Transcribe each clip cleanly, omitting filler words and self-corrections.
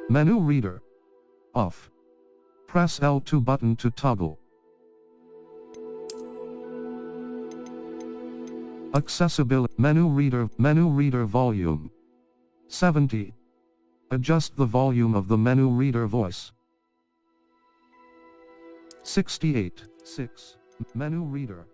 Menu reader. Off. Press L2 button to toggle. Accessibility. Menu reader volume. 70. Adjust the volume of the menu reader voice. 68. 6. Menu reader.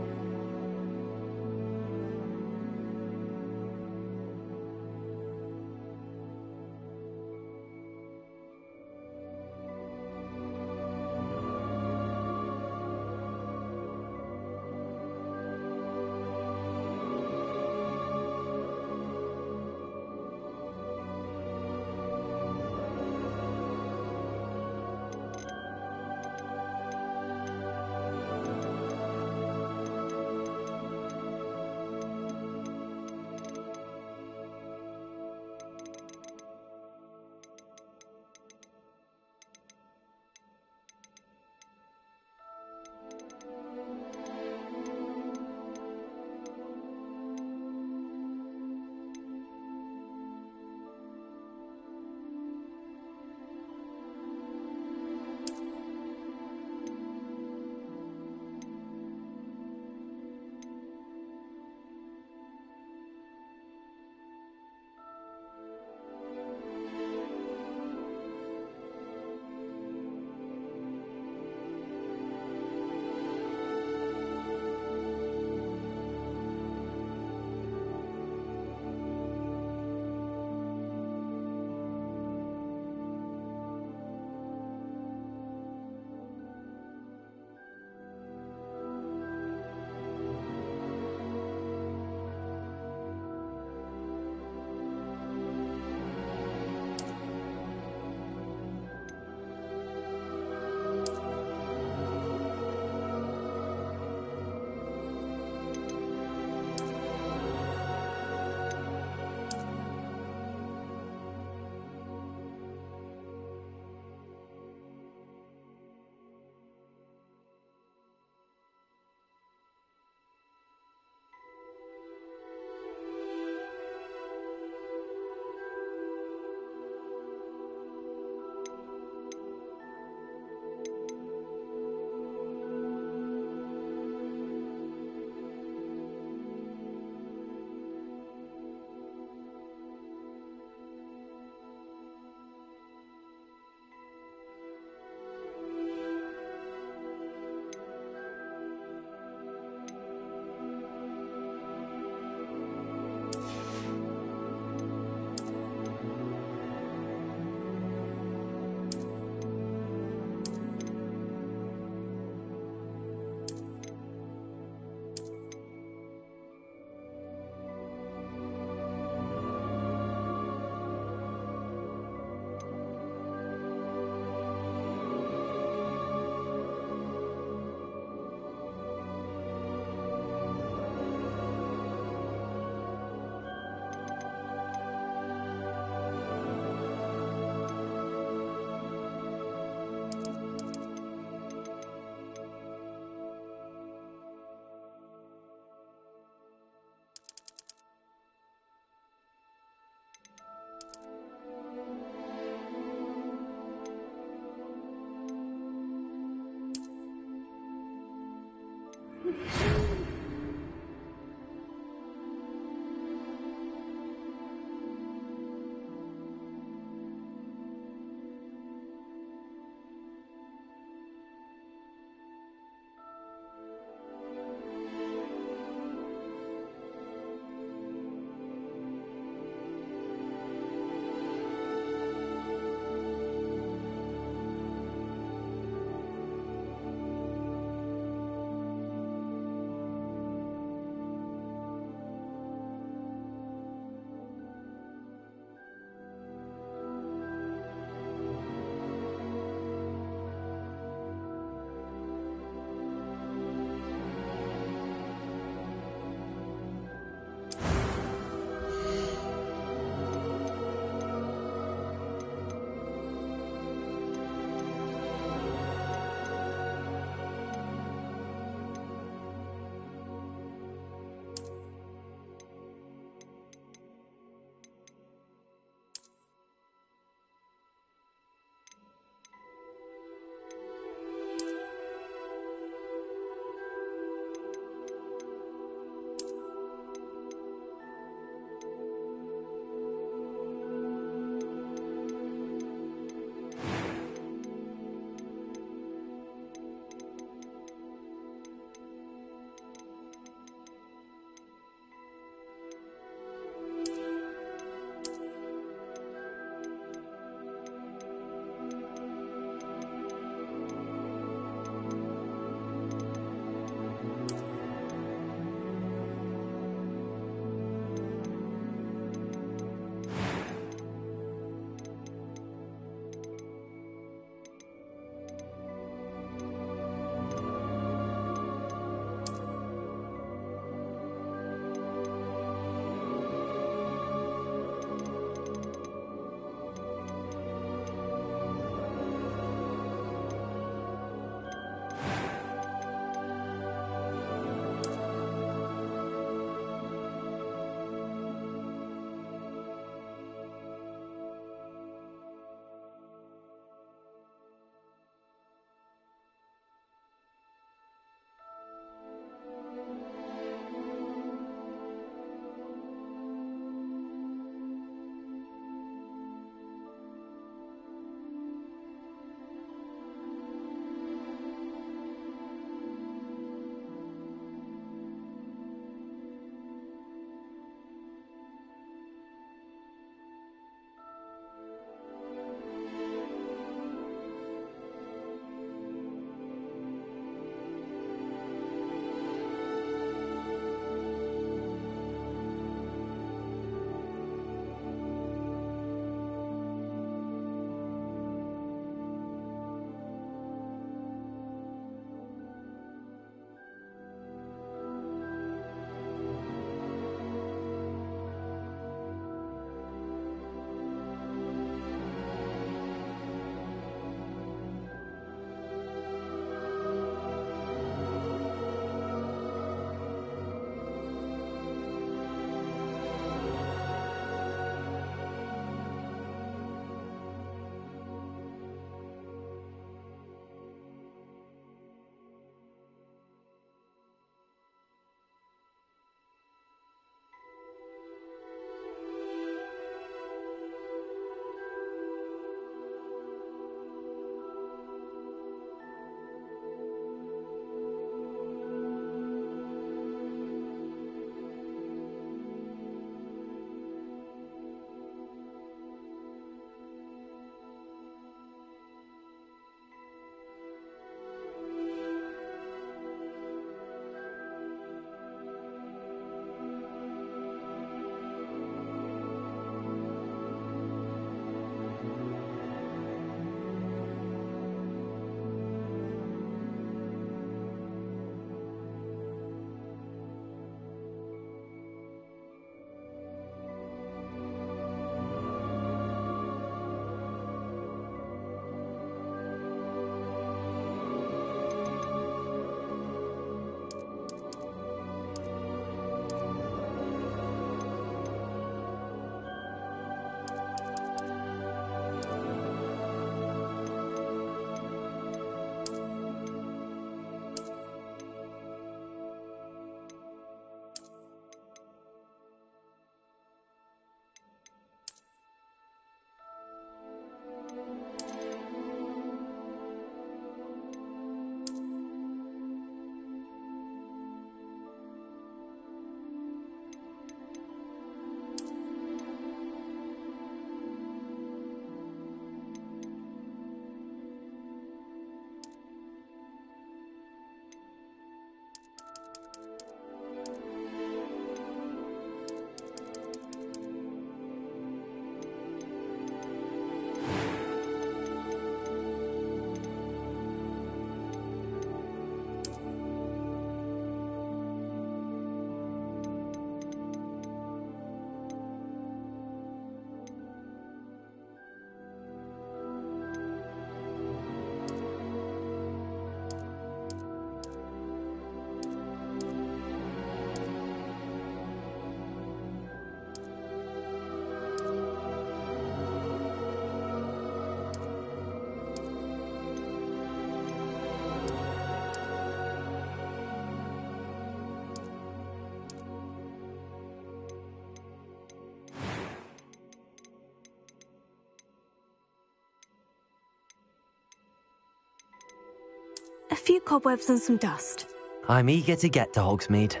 few cobwebs and some dust. I'm eager to get to Hogsmeade.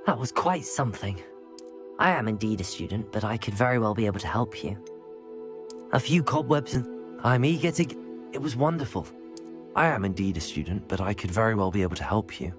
That was quite something. I am indeed a student, but I could very well be able to help you. A few cobwebs and... I'm eager to... It was wonderful. I am indeed a student, but I could very well be able to help you.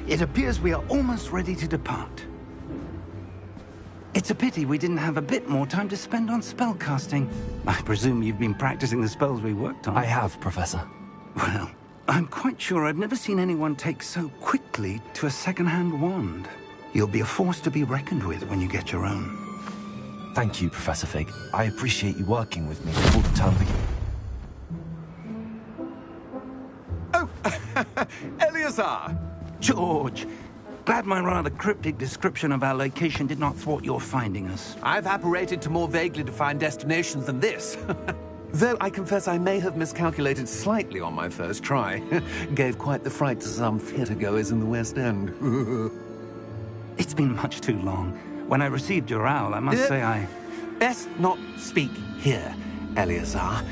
It appears we are almost ready to depart. It's a pity we didn't have a bit more time to spend on spellcasting. I presume you've been practicing the spells we worked on. I have, Professor. Well, I'm quite sure I've never seen anyone take so quickly to a second-hand wand. You'll be a force to be reckoned with when you get your own. Thank you, Professor Fig. I appreciate you working with me before the term begins. Oh, Eleazar! George! Glad my rather cryptic description of our location did not thwart your finding us. I've apparated to more vaguely defined destinations than this. Though I confess I may have miscalculated slightly on my first try. Gave quite the fright to some theatre-goers in the West End. It's been much too long. When I received your owl, I must say I... Best not speak here, Eleazar.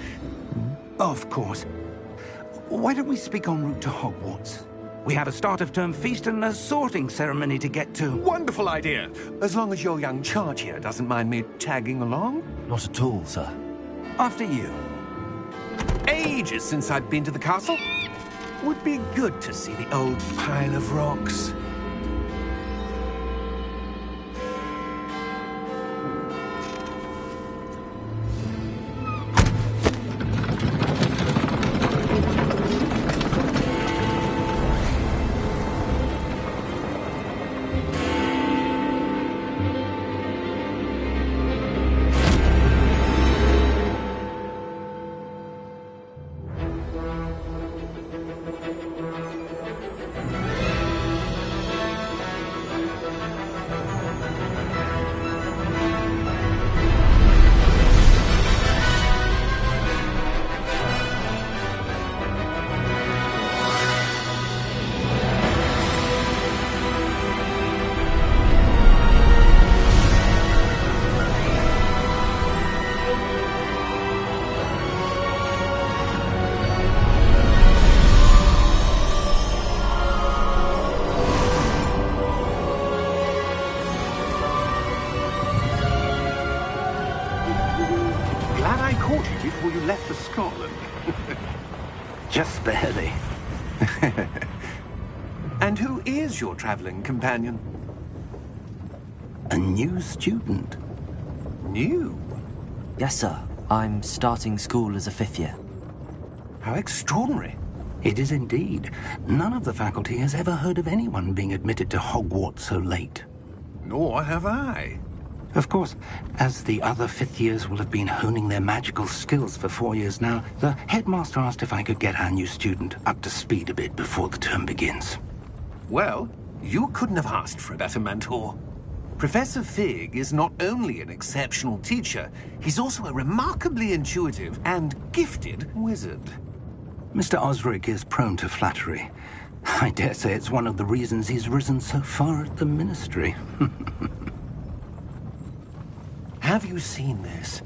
Of course. Why don't we speak en route to Hogwarts? We have a start-of-term feast and a sorting ceremony to get to. Wonderful idea! As long as your young charge here doesn't mind me tagging along. Not at all, sir. After you. Ages since I've been to the castle. Would be good to see the old pile of rocks. left for Scotland. Just barely. And who is your traveling companion? A new student. New? Yes, sir. I'm starting school as a 5th year. How extraordinary. It is indeed. None of the faculty has ever heard of anyone being admitted to Hogwarts so late. Nor have I. Of course, as the other 5th years will have been honing their magical skills for 4 years now, the headmaster asked if I could get our new student up to speed a bit before the term begins. Well, you couldn't have asked for a better mentor. Professor Fig is not only an exceptional teacher, he's also a remarkably intuitive and gifted wizard. Mr. Osric is prone to flattery. I dare say it's one of the reasons he's risen so far at the Ministry. Have you seen this?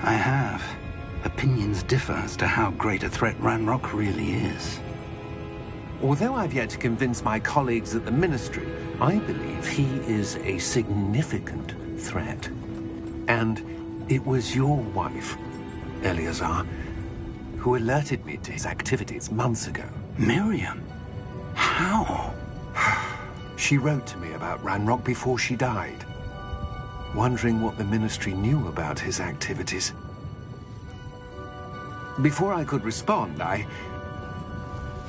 I have. Opinions differ as to how great a threat Ranrock really is. Although I've yet to convince my colleagues at the Ministry, I believe he is a significant threat. And it was your wife, Eleazar, who alerted me to his activities months ago. Miriam? How? She wrote to me about Ranrock before she died, wondering what the Ministry knew about his activities. Before I could respond, I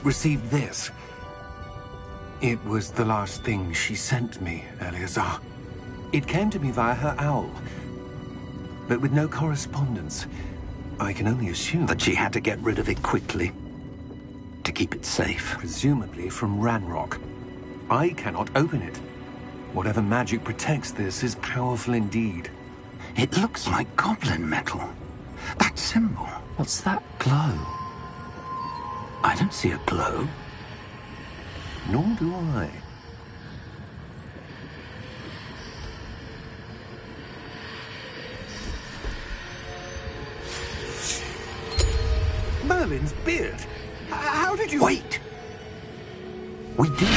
received this. It was the last thing she sent me, Eleazar. It came to me via her owl, but with no correspondence. I can only assume That she had to get rid of it quickly, to keep it safe. presumably from Ranrock. I cannot open it. Whatever magic protects this is powerful indeed. It looks like goblin metal. That symbol. What's that glow? I don't see a glow. Nor do I. Merlin's beard. How did you... Wait! We did.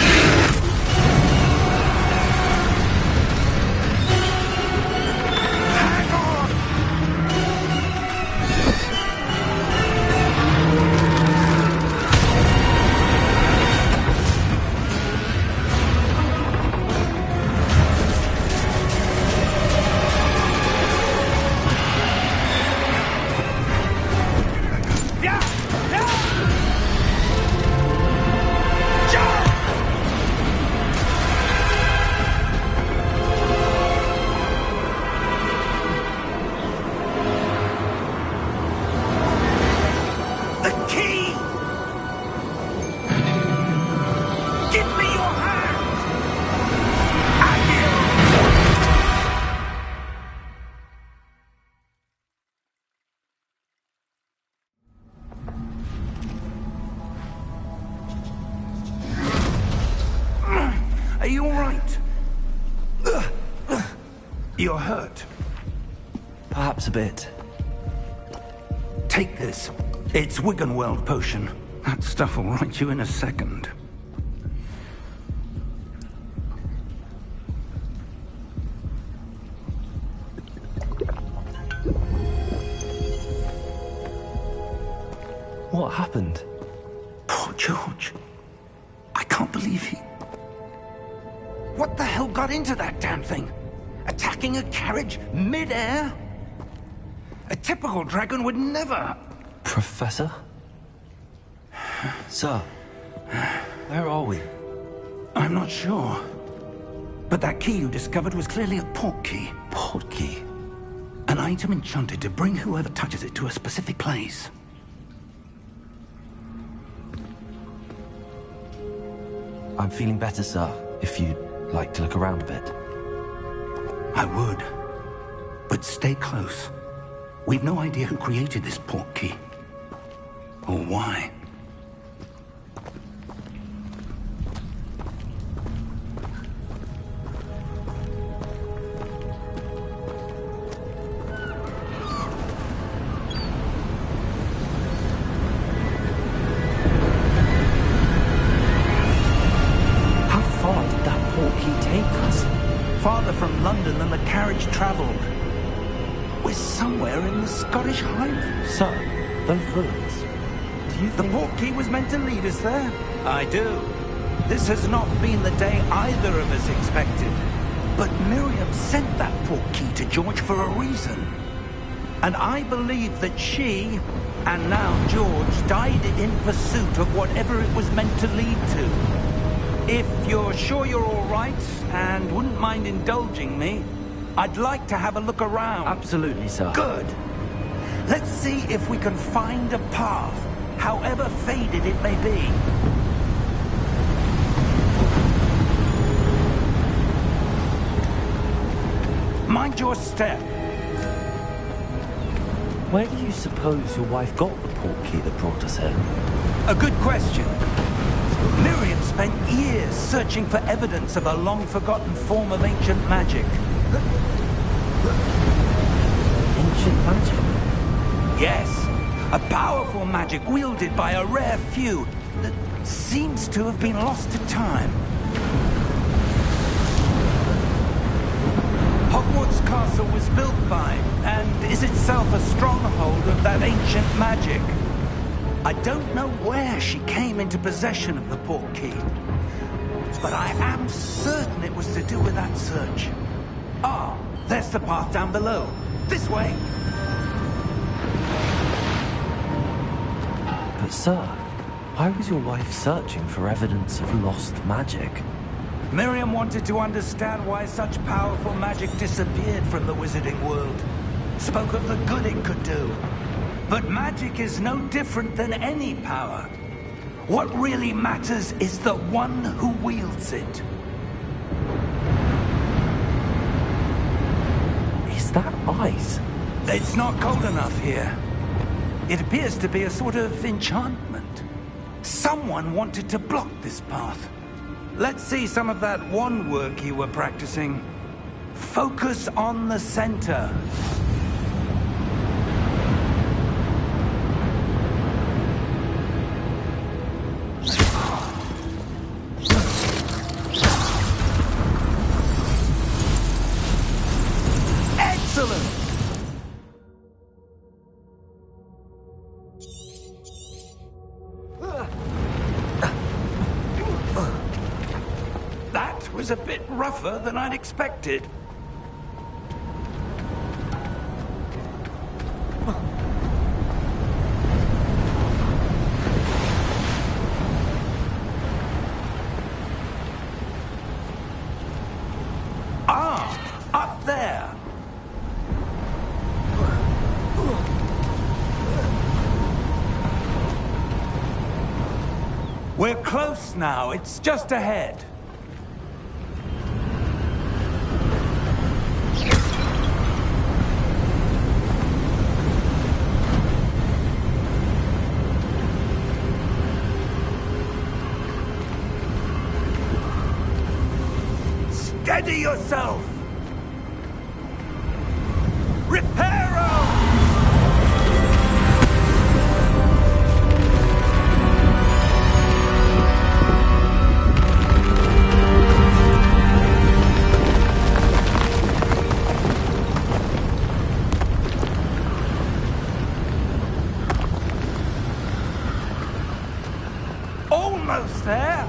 Are you all right? You're hurt. Perhaps a bit. Take this. It's Wiggenweld potion. That stuff will right you in a second. What happened? Poor George. I can't believe he... What the hell got into that damn thing? Attacking a carriage mid-air? A typical dragon would never... Professor? Sir, where are we? I'm not sure. But that key you discovered was clearly a port key. Port key? An item enchanted to bring whoever touches it to a specific place. I'm feeling better, sir, if you'd like to look around a bit. I would. But stay close. We've no idea who created this port key. Or why. How far did that port key take us? Farther from London than the carriage traveled. We're somewhere in the Scottish Highlands. Sir, those ruins. Do you The think... portkey was meant to lead us there? I do. This has not been the day either of us expected. But Miriam sent that portkey to George for a reason. And I believe that she, and now George, died in pursuit of whatever it was meant to lead to. If you're sure you're all right, and wouldn't mind indulging me, I'd like to have a look around. Absolutely, sir. Good. Let's see if we can find a path, however faded it may be. Mind your step. Where do you suppose your wife got the portkey that brought us here? A good question. Miriam spent years searching for evidence of a long-forgotten form of ancient magic. Ancient magic? Yes, a powerful magic wielded by a rare few that seems to have been lost to time. Hogwarts Castle was built by, and is itself a stronghold of that ancient magic. I don't know where she came into possession of the portkey, but I am certain it was to do with that search. Ah, there's the path down below. This way. But sir, why was your wife searching for evidence of lost magic? Miriam wanted to understand why such powerful magic disappeared from the wizarding world. Spoke of the good it could do. But magic is no different than any power. What really matters is the one who wields it. Is that ice? It's not cold enough here. It appears to be a sort of enchantment. Someone wanted to block this path. Let's see some of that wand work you were practicing. Focus on the center. Excellent! That was a bit rougher than I'd expected. Ah, up there. We're close now. It's just ahead. Steady yourself! Reparo! Almost there!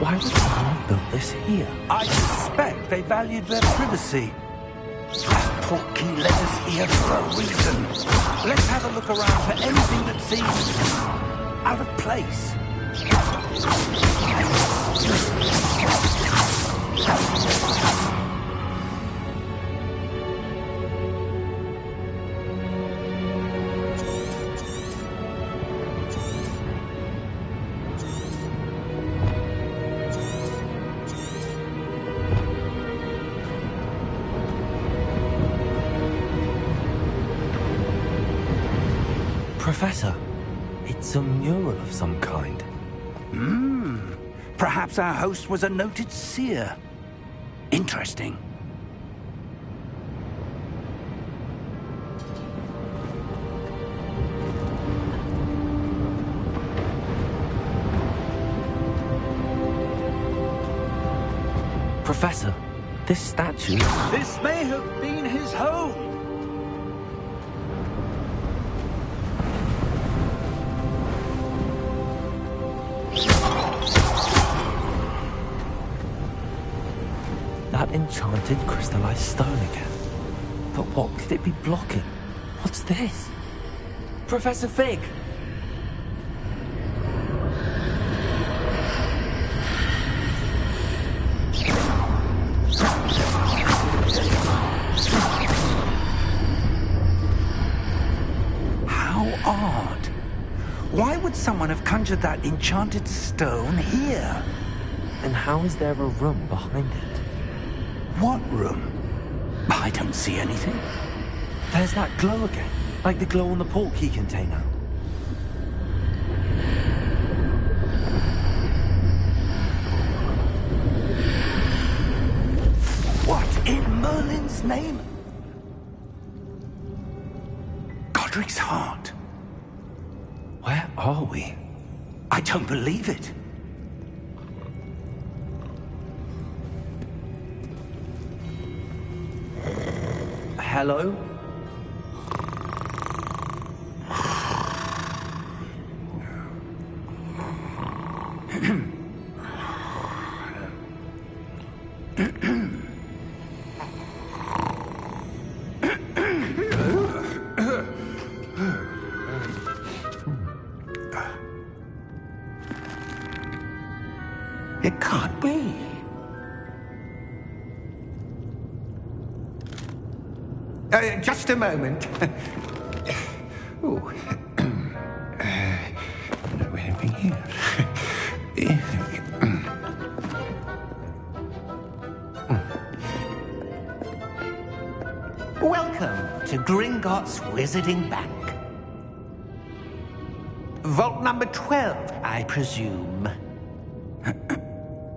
Why would someone have built this here? I suspect they valued their privacy. That portkey led us here for a reason. Let's have a look around for anything that seems out of place. Professor, it's a mural of some kind. Perhaps our host was a noted seer. Interesting. Professor, this statue... This may have been his home. That enchanted crystallized stone again. But what could it be blocking? What's this? Professor Fig! How odd. Why would someone have conjured that enchanted stone here? And how is there a room behind it? What room? I don't see anything. There's that glow again, like the glow on the portkey container. What in Merlin's name? Godric's heart. Where are we? I don't believe it. Hello? It can't be. Just a moment. Oh. Anything here? Welcome to Gringotts Wizarding Bank. Vault number 12, I presume.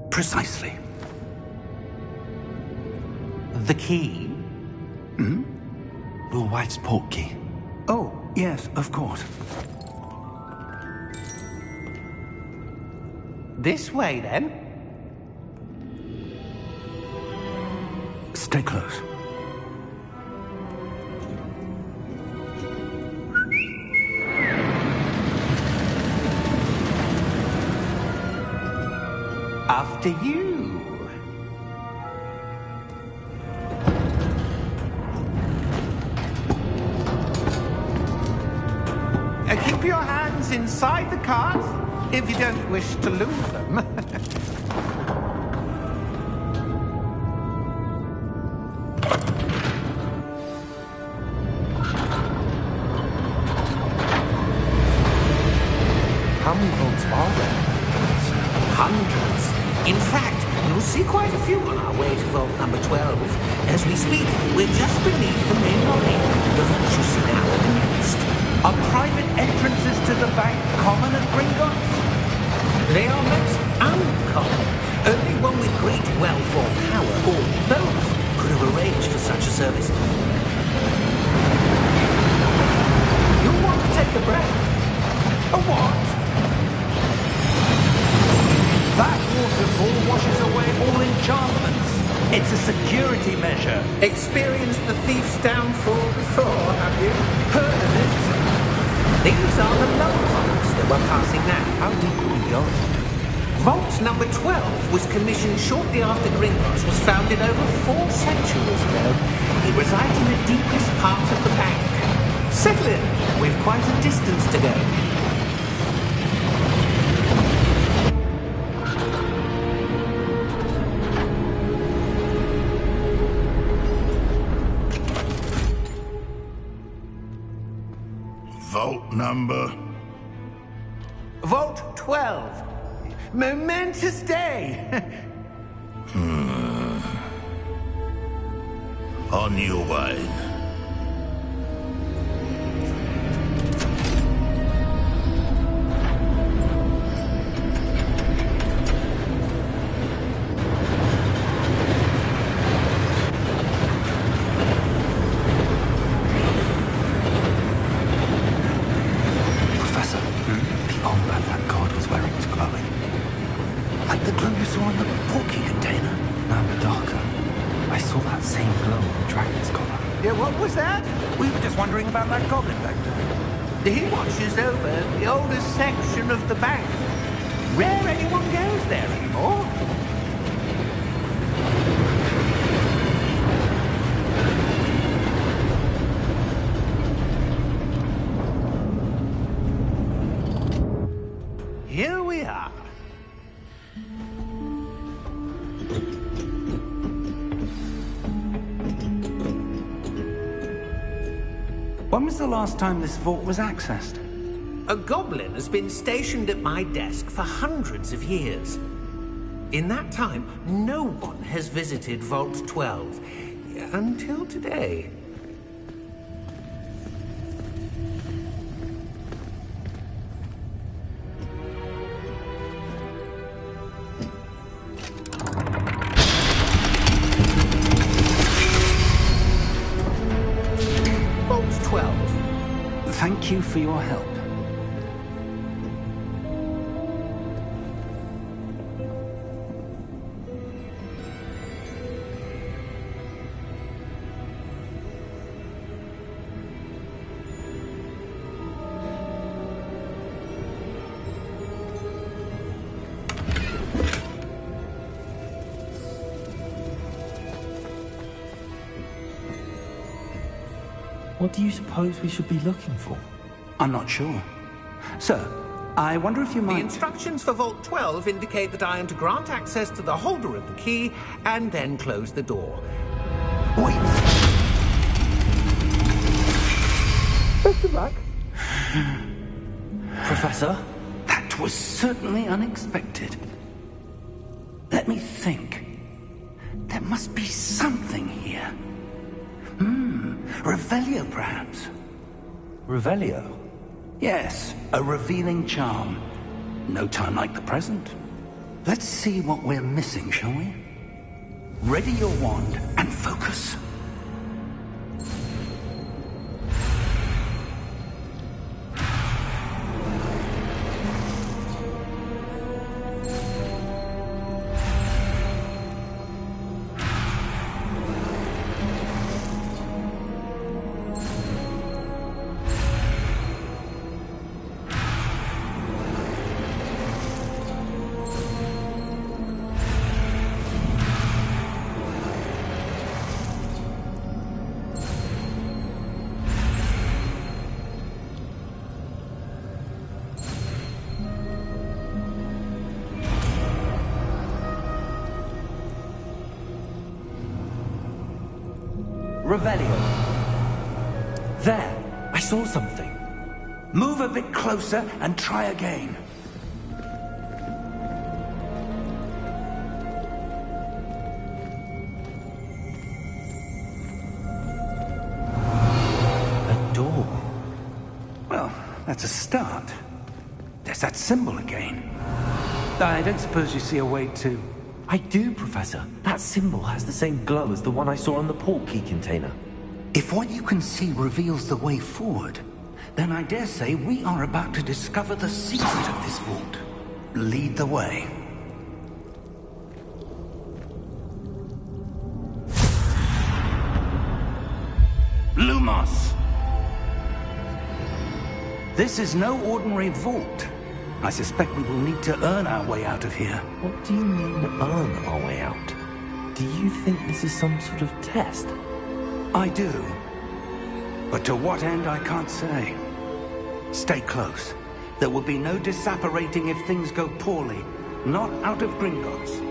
Precisely. The key? Hmm? Will White's portkey. Oh, yes, of course. This way, then. Stay close. After you. Keep your hands inside the cart if you don't wish to lose them. How many vaults are there? Hundreds. In fact, you'll see quite a few on our way to vault number 12. As we speak, we're just beneath the main lobby. The vaults you see now are the next. Are private entrances to the bank common at Gringotts? They are most uncommon. Only one with great wealth or power, or both, could have arranged for such a service. You'll want to take a breath. A what? That waterfall washes away all enchantments. It's a security measure. Experienced the thief's downfall before, have you? Heard of it? These are the lower vaults that we're passing now. How deep are we going? Vault number 12 was commissioned shortly after Gringotts was founded over 4 centuries ago. It resides in the deepest part of the bank. Settle in. We've quite a distance to go. Vault number? Vault 12. Momentous day. On your way. Professor, the armband that guard was wearing is glowing. Like the glow you saw in the portkey container. Now darker. I saw that same glow in the dragon's collar. Yeah, what was that? We were just wondering about that goblin back there. He watches over the oldest section of the bank. Rare anyone goes there anymore. Here we are. When was the last time this vault was accessed? A goblin has been stationed at my desk for hundreds of years. In that time, no one has visited Vault 12. Until today. Vault 12. Thank you for your help. What do you suppose we should be looking for? I'm not sure. Sir, I wonder if you The might... instructions for Vault 12 indicate that I am to grant access to the holder of the key and then close the door. Wait! Best of luck. Professor? That was certainly unexpected. Let me think. There must be something here. Revelio, perhaps? Revelio? Yes, a revealing charm. No time like the present. Let's see what we're missing, shall we? Ready your wand and focus. Revelio. There! I saw something. Move a bit closer and try again. A door. Well, that's a start. There's that symbol again. I don't suppose you see a way to... I do, Professor. That symbol has the same glow as the one I saw on the port key container. If what you can see reveals the way forward, then I dare say we are about to discover the secret of this vault. Lead the way. Lumos! This is no ordinary vault. I suspect we will need to earn our way out of here. What do you mean, earn our way out? Do you think this is some sort of test? I do. But to what end, I can't say. Stay close. There will be no disapparating if things go poorly. Not out of Gringotts.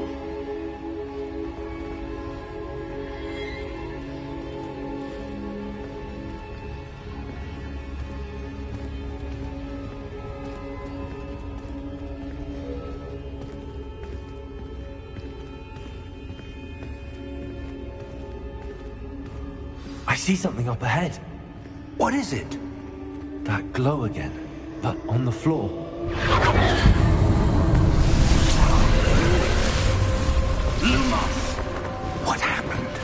I see something up ahead. What is it? That glow again, but on the floor. Lumos! What happened?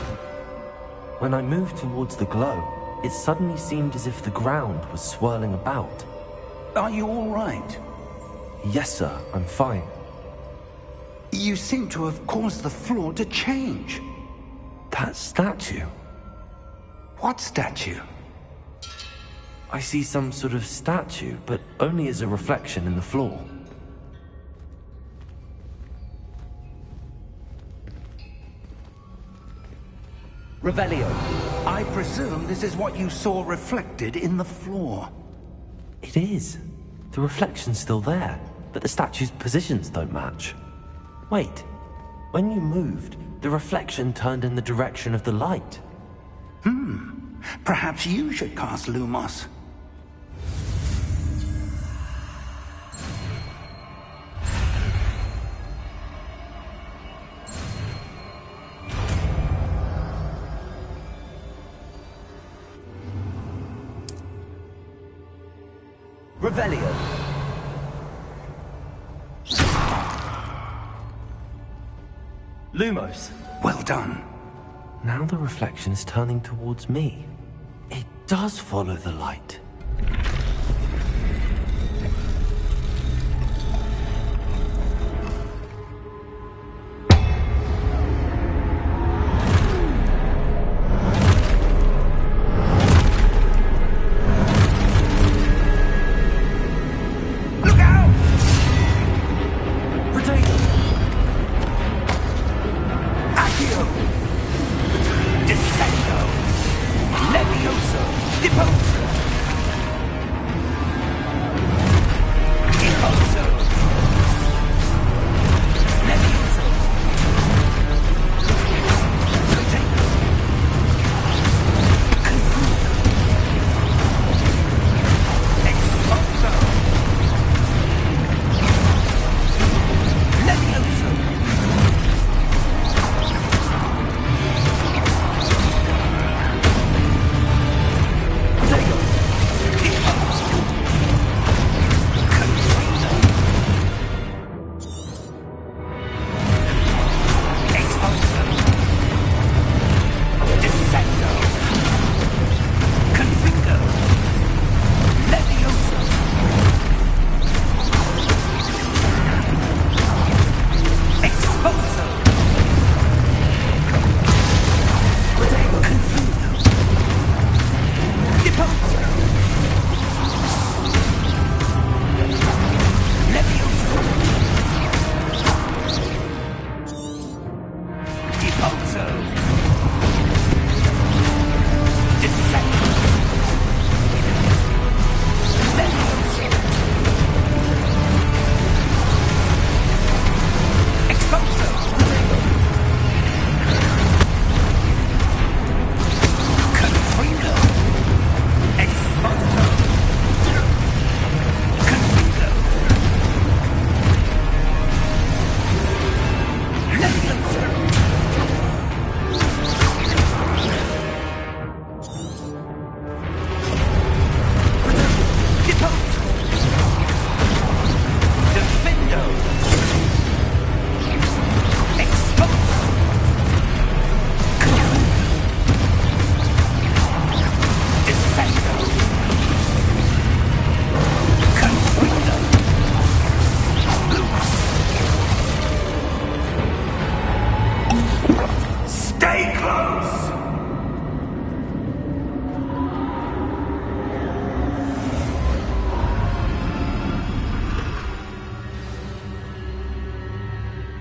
When I moved towards the glow, it suddenly seemed as if the ground was swirling about. Are you all right? Yes, sir, I'm fine. You seem to have caused the floor to change. That statue? What statue? I see some sort of statue, but only as a reflection in the floor. Revelio, I presume this is what you saw reflected in the floor. It is. The reflection's still there, but the statue's positions don't match. Wait, when you moved, the reflection turned in the direction of the light. Perhaps you should cast Lumos. Revelio. Lumos. Well done. Now the reflection is turning towards me. It does follow the light.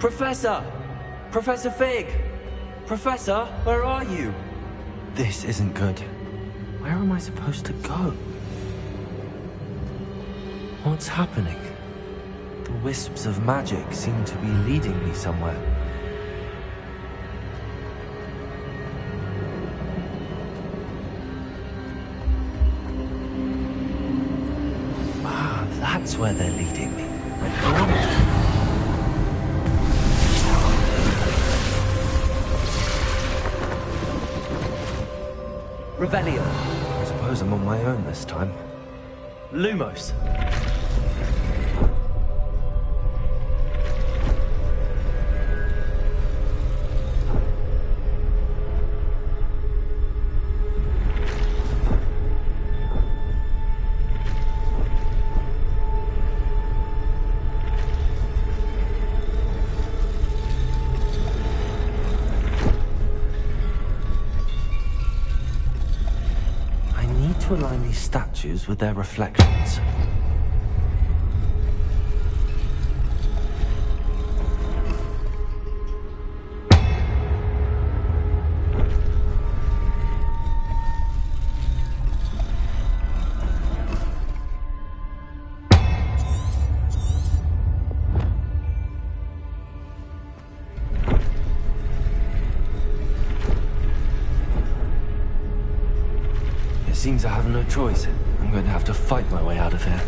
Professor! Professor Fig! Professor, where are you? This isn't good. Where am I supposed to go? What's happening? The wisps of magic seem to be leading me somewhere. Ah, that's where they're leading me. Revelio. I suppose I'm on my own this time. Lumos. to align these statues with their reflections. Seems I have no choice. I'm going to have to fight my way out of here.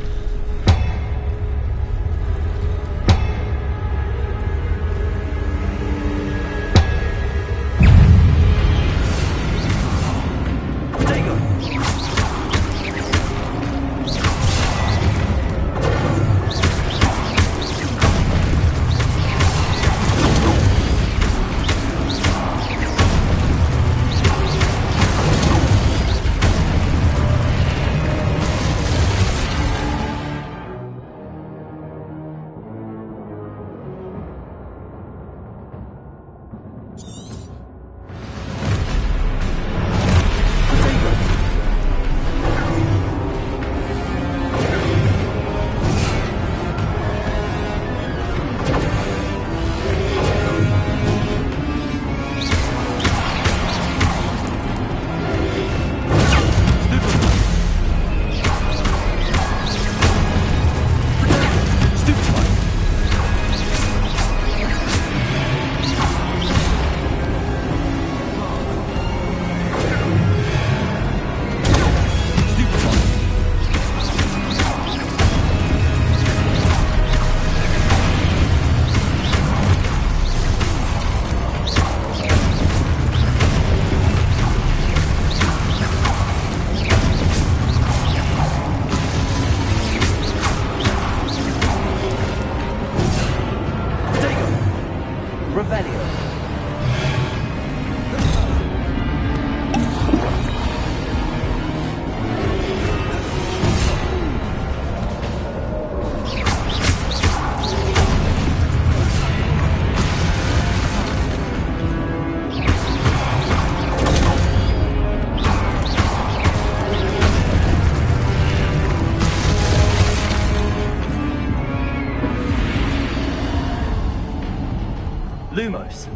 Lumos.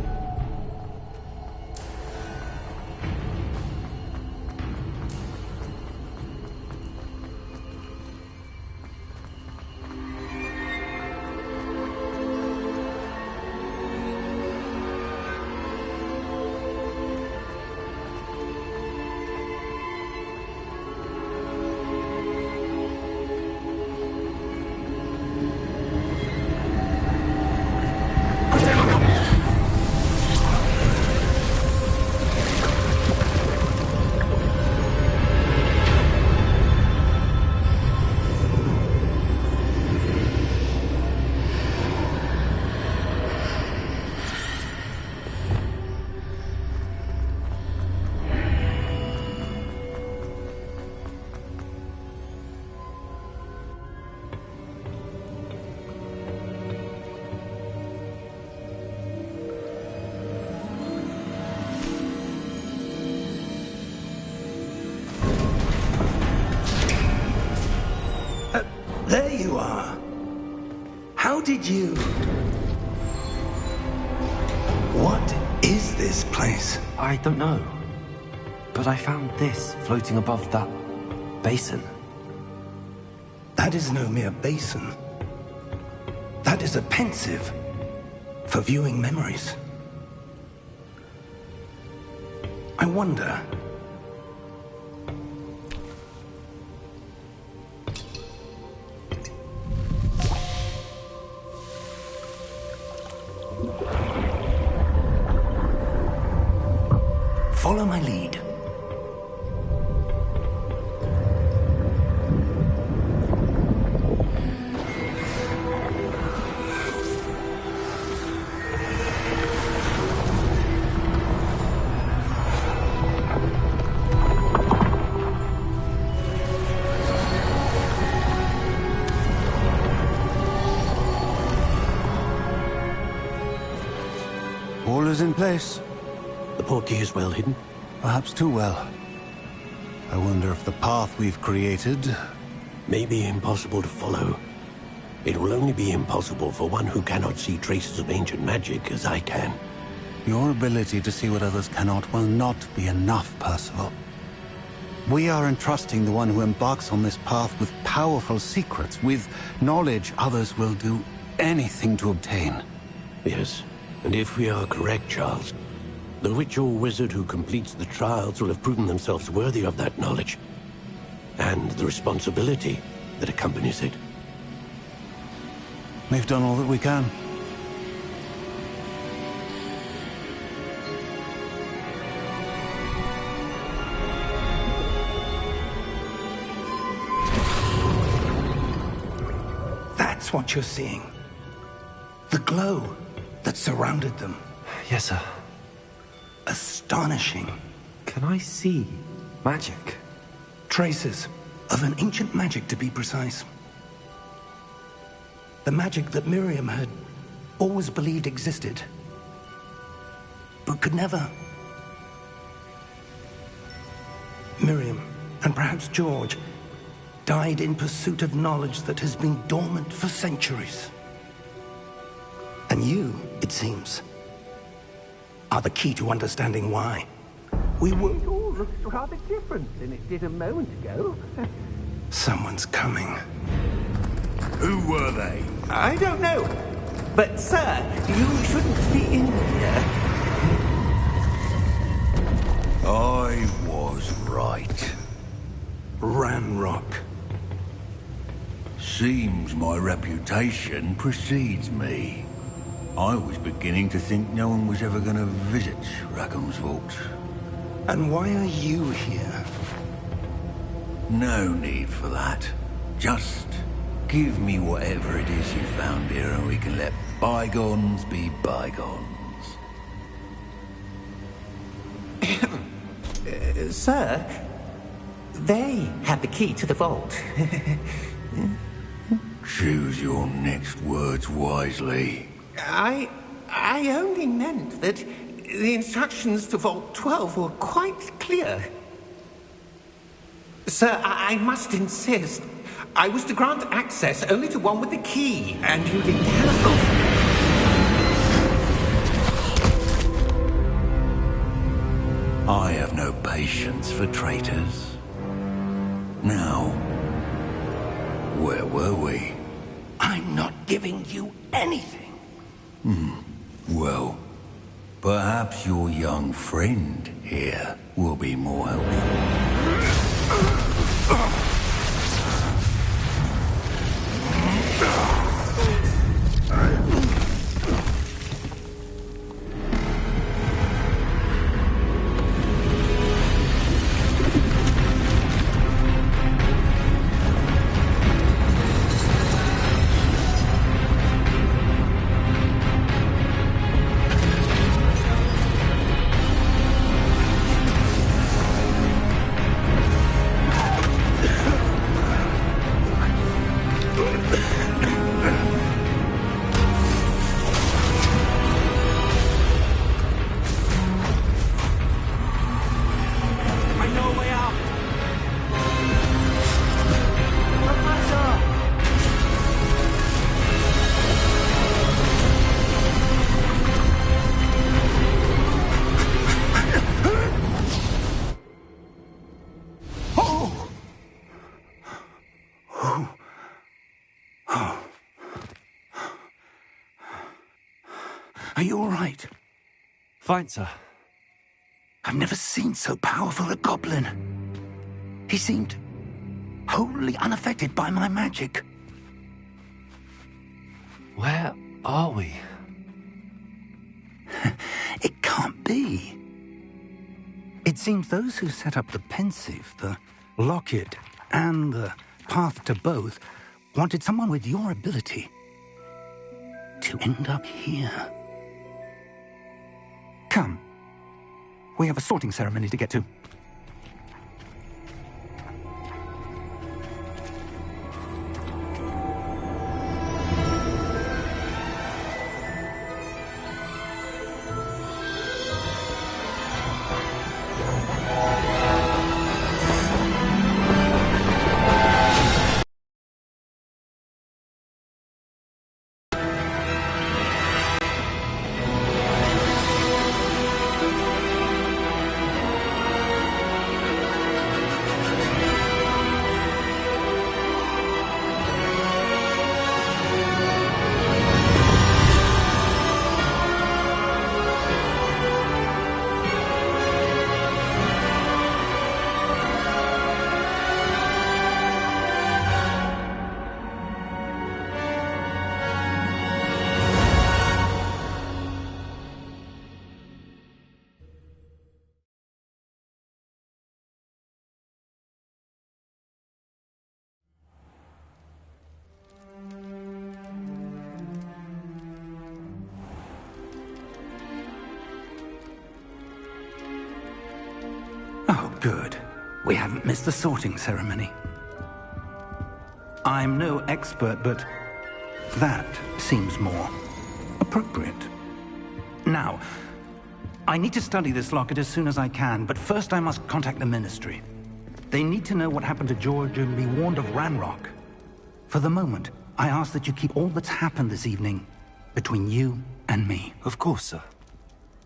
There you are. How did you... What is this place? I don't know. But I found this floating above that basin. That is no mere basin. That is a pensive for viewing memories. I wonder... Follow my lead. All is in place. The portkey is well hidden. Perhaps too well. I wonder if the path we've created may be impossible to follow. It will only be impossible for one who cannot see traces of ancient magic as I can. Your ability to see what others cannot will not be enough, Percival. We are entrusting the one who embarks on this path with powerful secrets, with knowledge others will do anything to obtain. Yes, and if we are correct, Charles, the witch or wizard who completes the trials will have proven themselves worthy of that knowledge, and the responsibility that accompanies it. We've done all that we can. That's what you're seeing. The glow that surrounded them. Yes, sir. Astonishing. Can I see magic? Traces of an ancient magic, to be precise. The magic that Miriam had always believed existed, but could never. Miriam, and perhaps George, died in pursuit of knowledge that has been dormant for centuries. And you, it seems, are the key to understanding why. We were... It all looks rather different than it did a moment ago. Someone's coming. Who were they? I don't know. But, sir, you shouldn't be in here. I was right. Ranrock. Seems my reputation precedes me. I was beginning to think no one was ever going to visit Rackham's vault. And why are you here? No need for that. Just give me whatever it is you found here and we can let bygones be bygones. Sir, they had the key to the vault. Choose your next words wisely. I only meant that the instructions to Vault 12 were quite clear. Sir, I must insist. I was to grant access only to one with the key, and you didn't have... I have no patience for traitors. Now, where were we? I'm not giving you anything. Well, perhaps your young friend here will be more helpful. Are you all right? Fine, sir. I've never seen so powerful a goblin. He seemed wholly unaffected by my magic. Where are we? It can't be. It seems those who set up the pensive, the locket, and the path to both wanted someone with your ability to end up here. Come. We have a sorting ceremony to get to. Oh, good. We haven't missed the sorting ceremony. I'm no expert, but that seems more appropriate. Now, I need to study this locket as soon as I can, but first I must contact the Ministry. They need to know what happened to George and be warned of Ranrock. For the moment, I ask that you keep all that's happened this evening between you and me. Of course, sir.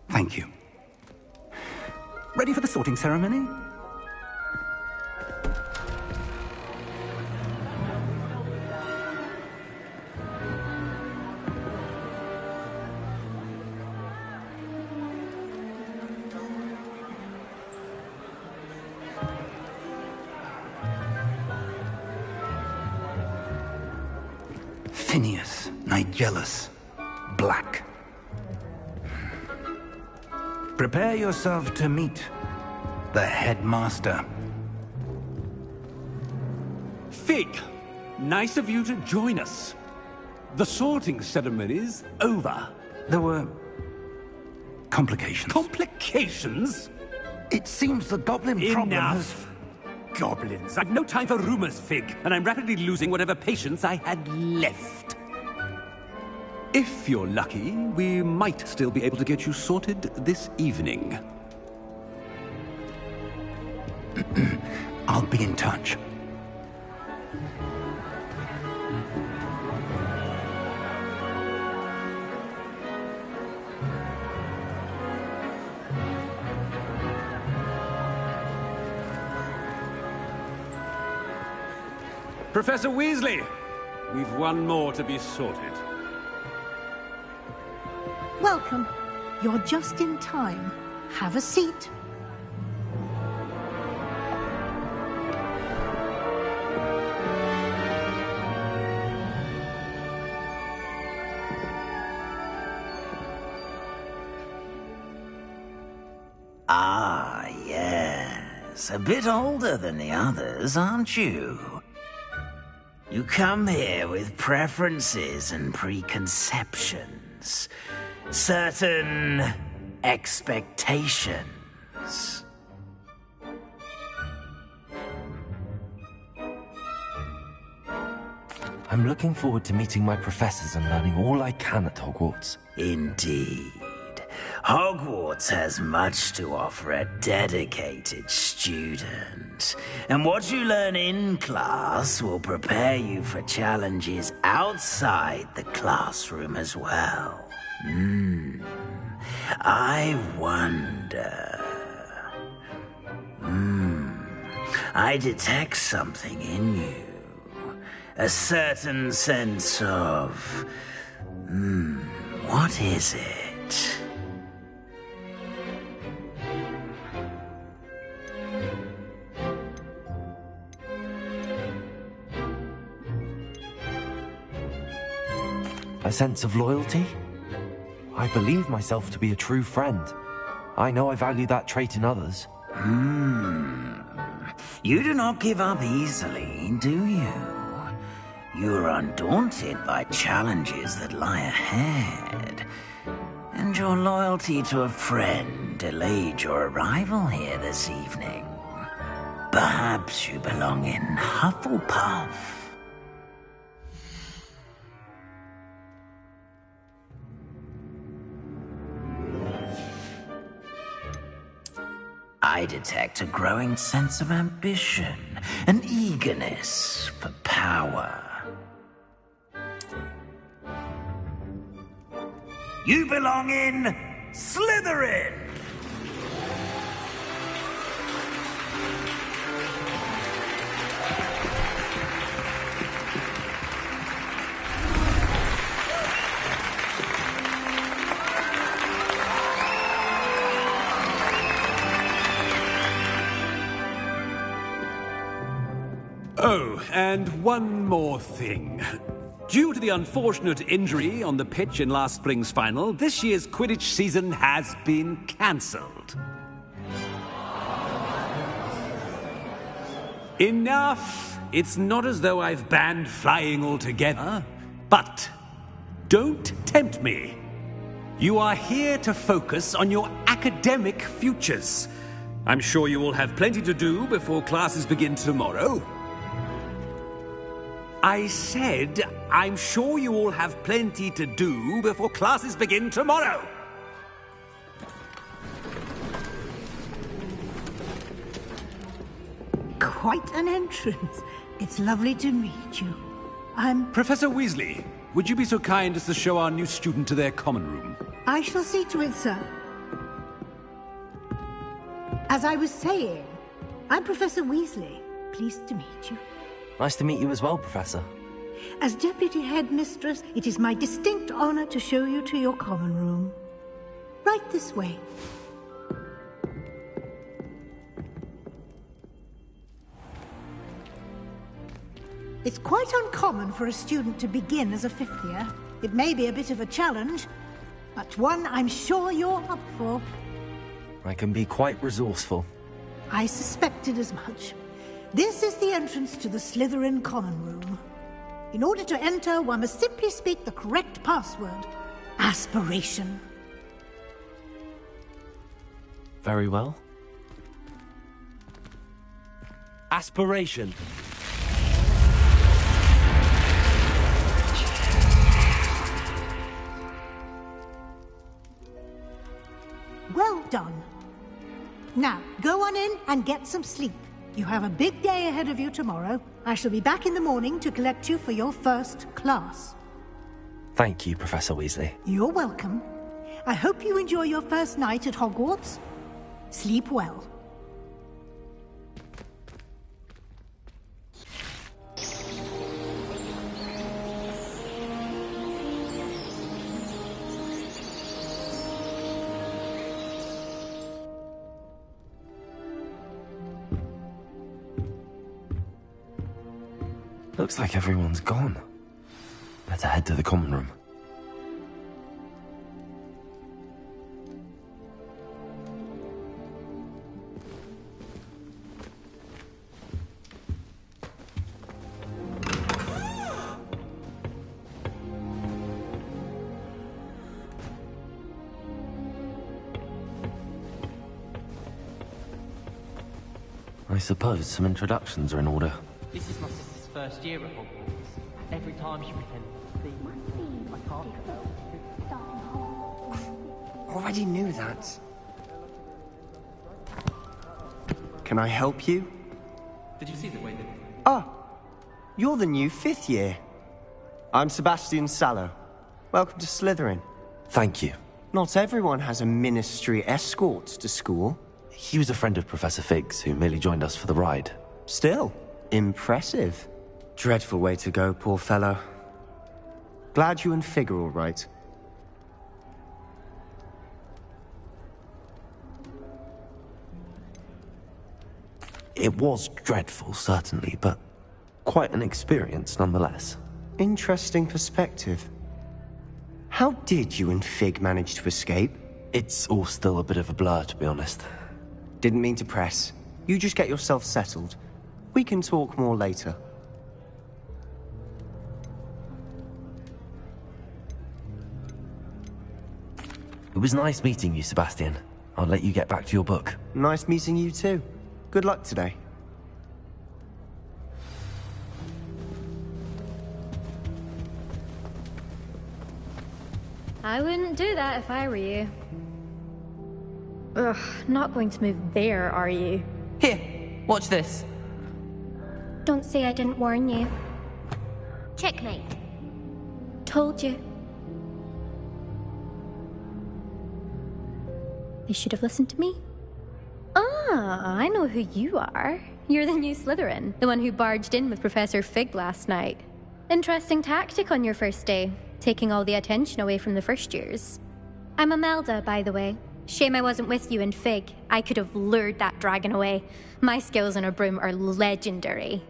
Thank you. Ready for the sorting ceremony? Phineas, Nigellus, Black. Prepare yourself to meet the headmaster. Fig, nice of you to join us. The sorting ceremony's over. There were complications. Complications? It seems the goblin problem has... Enough! Goblins. I've no time for rumors, Fig, and I'm rapidly losing whatever patience I had left. If you're lucky, we might still be able to get you sorted this evening. I'll be in touch. Professor Weasley, we've one more to be sorted. Welcome. You're just in time. Have a seat. Ah, yes. A bit older than the others, aren't you? You come here with preferences and preconceptions. Certain expectations. I'm looking forward to meeting my professors and learning all I can at Hogwarts. Indeed. Hogwarts has much to offer a dedicated student. And what you learn in class will prepare you for challenges outside the classroom as well. I wonder... I detect something in you. A certain sense of... what is it? A sense of loyalty? I believe myself to be a true friend. I know I value that trait in others. You do not give up easily, do you? You are undaunted by challenges that lie ahead. And your loyalty to a friend delayed your arrival here this evening. Perhaps you belong in Hufflepuff. I detect a growing sense of ambition, an eagerness for power. You belong in Slytherin! Oh, and one more thing. Due to the unfortunate injury on the pitch in last spring's final, this year's Quidditch season has been cancelled. Enough! It's not as though I've banned flying altogether, but don't tempt me. You are here to focus on your academic futures. I'm sure you all have plenty to do before classes begin tomorrow. I said, I'm sure you all have plenty to do before classes begin tomorrow. Quite an entrance. It's lovely to meet you. I'm... Professor Weasley, would you be so kind as to show our new student to their common room? I shall see to it, sir. As I was saying, I'm Professor Weasley. Pleased to meet you. Nice to meet you as well, Professor. As Deputy Headmistress, it is my distinct honor to show you to your common room. Right this way. It's quite uncommon for a student to begin as a fifth year. It may be a bit of a challenge, but one I'm sure you're up for. I can be quite resourceful. I suspected as much. This is the entrance to the Slytherin common room. In order to enter, one must simply speak the correct password. Aspiration. Very well. Aspiration. Well done. Now, go on in and get some sleep. You have a big day ahead of you tomorrow. I shall be back in the morning to collect you for your first class. Thank you, Professor Weasley. You're welcome. I hope you enjoy your first night at Hogwarts. Sleep well. Looks like everyone's gone. Better head to the common room. I suppose some introductions are in order. This is my sister's first year at Hogwarts. Every time she pretends to be I can't go. Already knew that. Can I help you? Did you see the way that... Ah, you're the new fifth year. I'm Sebastian Sallow. Welcome to Slytherin. Thank you. Not everyone has a ministry escort to school. He was a friend of Professor Fig's who merely joined us for the ride. Still, impressive. Dreadful way to go, poor fellow. Glad you and Fig are all right. It was dreadful, certainly, but quite an experience nonetheless. Interesting perspective. How did you and Fig manage to escape? It's all still a bit of a blur, to be honest. Didn't mean to press. You just get yourself settled. We can talk more later. It was nice meeting you, Sebastian. I'll let you get back to your book. Nice meeting you too. Good luck today. I wouldn't do that if I were you. Ugh, not going to move there, are you? Here, watch this. Don't say I didn't warn you. Checkmate. Told you. They should have listened to me. Ah, I know who you are. You're the new Slytherin, the one who barged in with Professor Fig last night. Interesting tactic on your first day, taking all the attention away from the first years. I'm Imelda, by the way. Shame I wasn't with you and Fig. I could have lured that dragon away. My skills on a broom are legendary.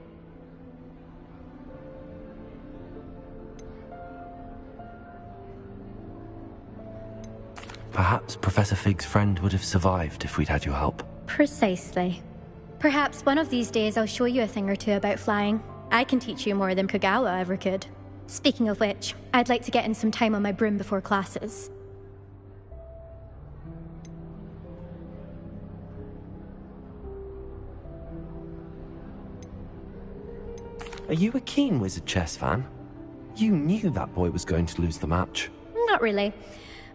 Perhaps Professor Fig's friend would have survived if we'd had your help. Precisely. Perhaps one of these days I'll show you a thing or two about flying. I can teach you more than Kagawa ever could. Speaking of which, I'd like to get in some time on my broom before classes. Are you a keen Wizard chess fan? You knew that boy was going to lose the match. Not really.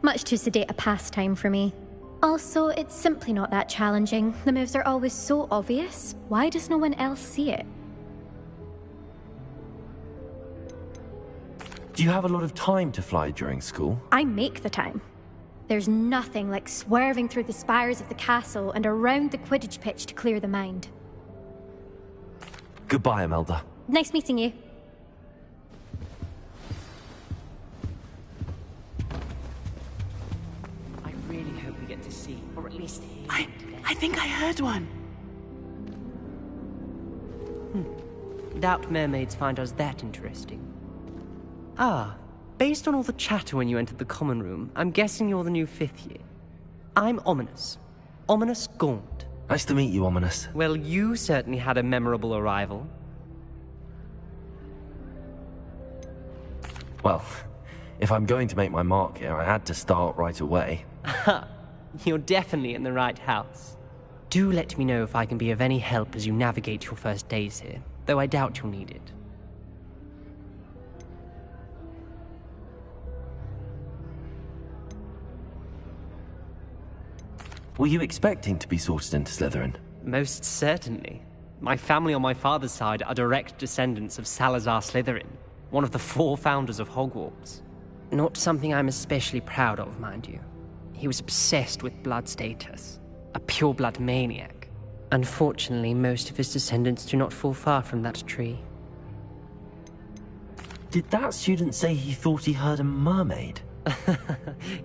Much too sedate a pastime for me. Also, it's simply not that challenging. The moves are always so obvious. Why does no one else see it? Do you have a lot of time to fly during school? I make the time. There's nothing like swerving through the spires of the castle and around the Quidditch pitch to clear the mind. Goodbye, Imelda. Nice meeting you. I really hope we get to see, or at least hear today. I think I heard one. Doubt mermaids find us that interesting. Ah, based on all the chatter when you entered the common room, I'm guessing you're the new 5th year. I'm Ominous. Ominous Gaunt. Nice to meet you, Ominous. Well, you certainly had a memorable arrival. Well, if I'm going to make my mark here, I had to start right away. You're definitely in the right house. Do let me know if I can be of any help as you navigate your first days here, though I doubt you'll need it. Were you expecting to be sorted into Slytherin? Most certainly. My family on my father's side are direct descendants of Salazar Slytherin, one of the 4 founders of Hogwarts. Not something I'm especially proud of, mind you. He was obsessed with blood status, a pure-blood maniac. Unfortunately, most of his descendants do not fall far from that tree. Did that student say he thought he heard a mermaid?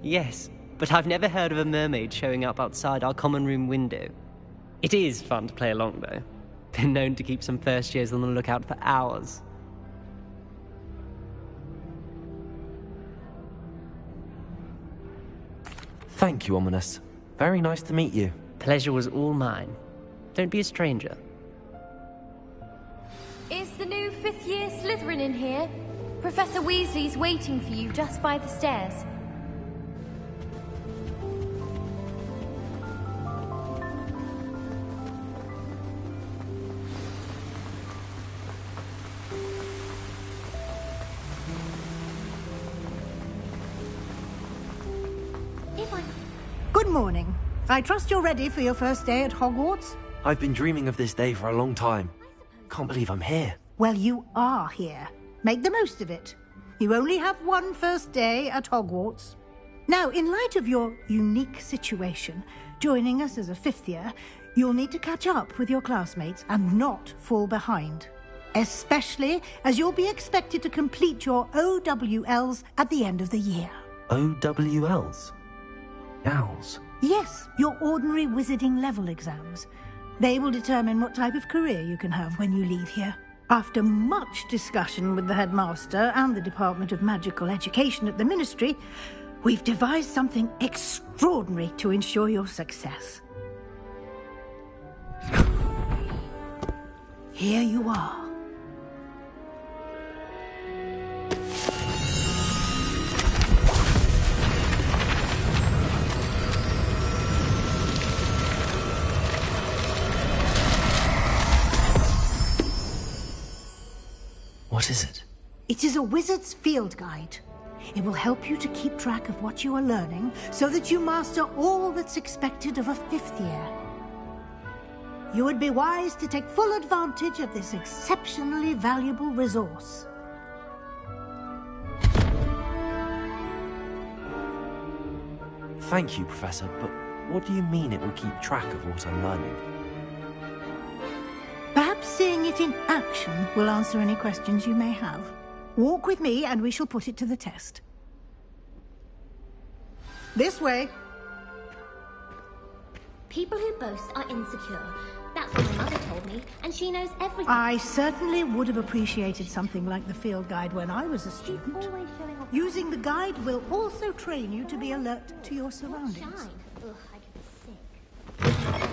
Yes, but I've never heard of a mermaid showing up outside our common room window. It is fun to play along, though. Been known to keep some first years on the lookout for hours. Thank you, Ominous. Very nice to meet you. Pleasure was all mine. Don't be a stranger. Is the new 5th year Slytherin in here? Professor Weasley's waiting for you just by the stairs. Good morning. I trust you're ready for your first day at Hogwarts? I've been dreaming of this day for a long time. Can't believe I'm here. Well, you are here. Make the most of it. You only have one first day at Hogwarts. Now, in light of your unique situation, joining us as a 5th year, you'll need to catch up with your classmates and not fall behind. Especially as you'll be expected to complete your OWLs at the end of the year. OWLs? Owls? Yes, your ordinary wizarding level exams. They will determine what type of career you can have when you leave here. After much discussion with the headmaster and the Department of Magical Education at the Ministry, we've devised something extraordinary to ensure your success. Here you are. What is it? It is a wizard's field guide. It will help you to keep track of what you are learning so that you master all that's expected of a 5th year. You would be wise to take full advantage of this exceptionally valuable resource. Thank you, Professor, but what do you mean it will keep track of what I'm learning? Perhaps seeing it in action will answer any questions you may have. Walk with me and we shall put it to the test. This way. People who boast are insecure. That's what my mother told me, and she knows everything. I certainly would have appreciated something like the field guide when I was a student. Using the guide will also train you to be alert to your surroundings. Ugh, I get sick.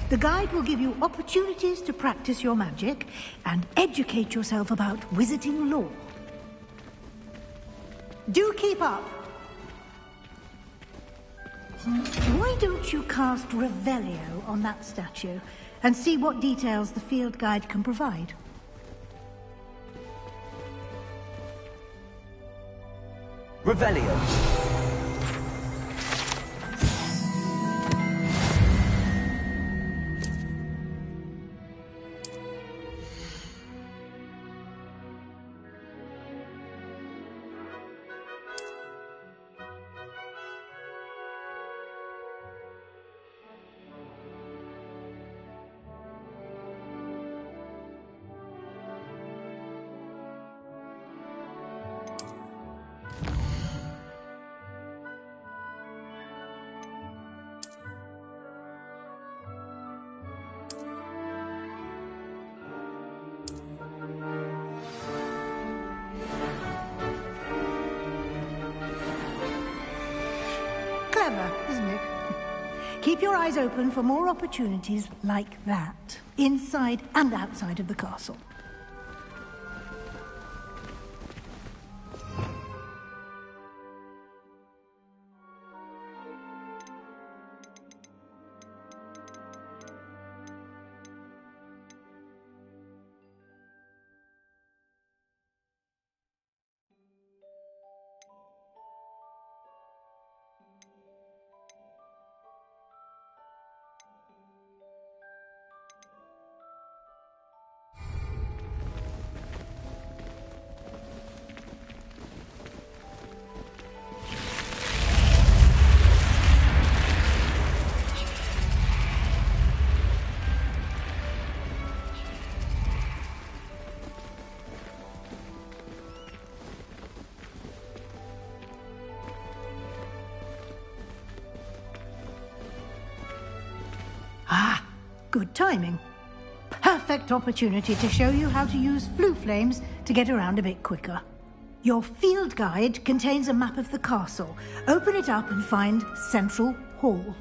The guide will give you opportunities to practice your magic and educate yourself about wizarding lore. Do keep up. Why don't you cast Revelio on that statue and see what details the field guide can provide? Revelio. Clever, isn't it? Keep your eyes open for more opportunities like that, inside and outside of the castle. Ah, good timing. Perfect opportunity to show you how to use flue flames to get around a bit quicker. Your field guide contains a map of the castle. Open it up and find Central Hall.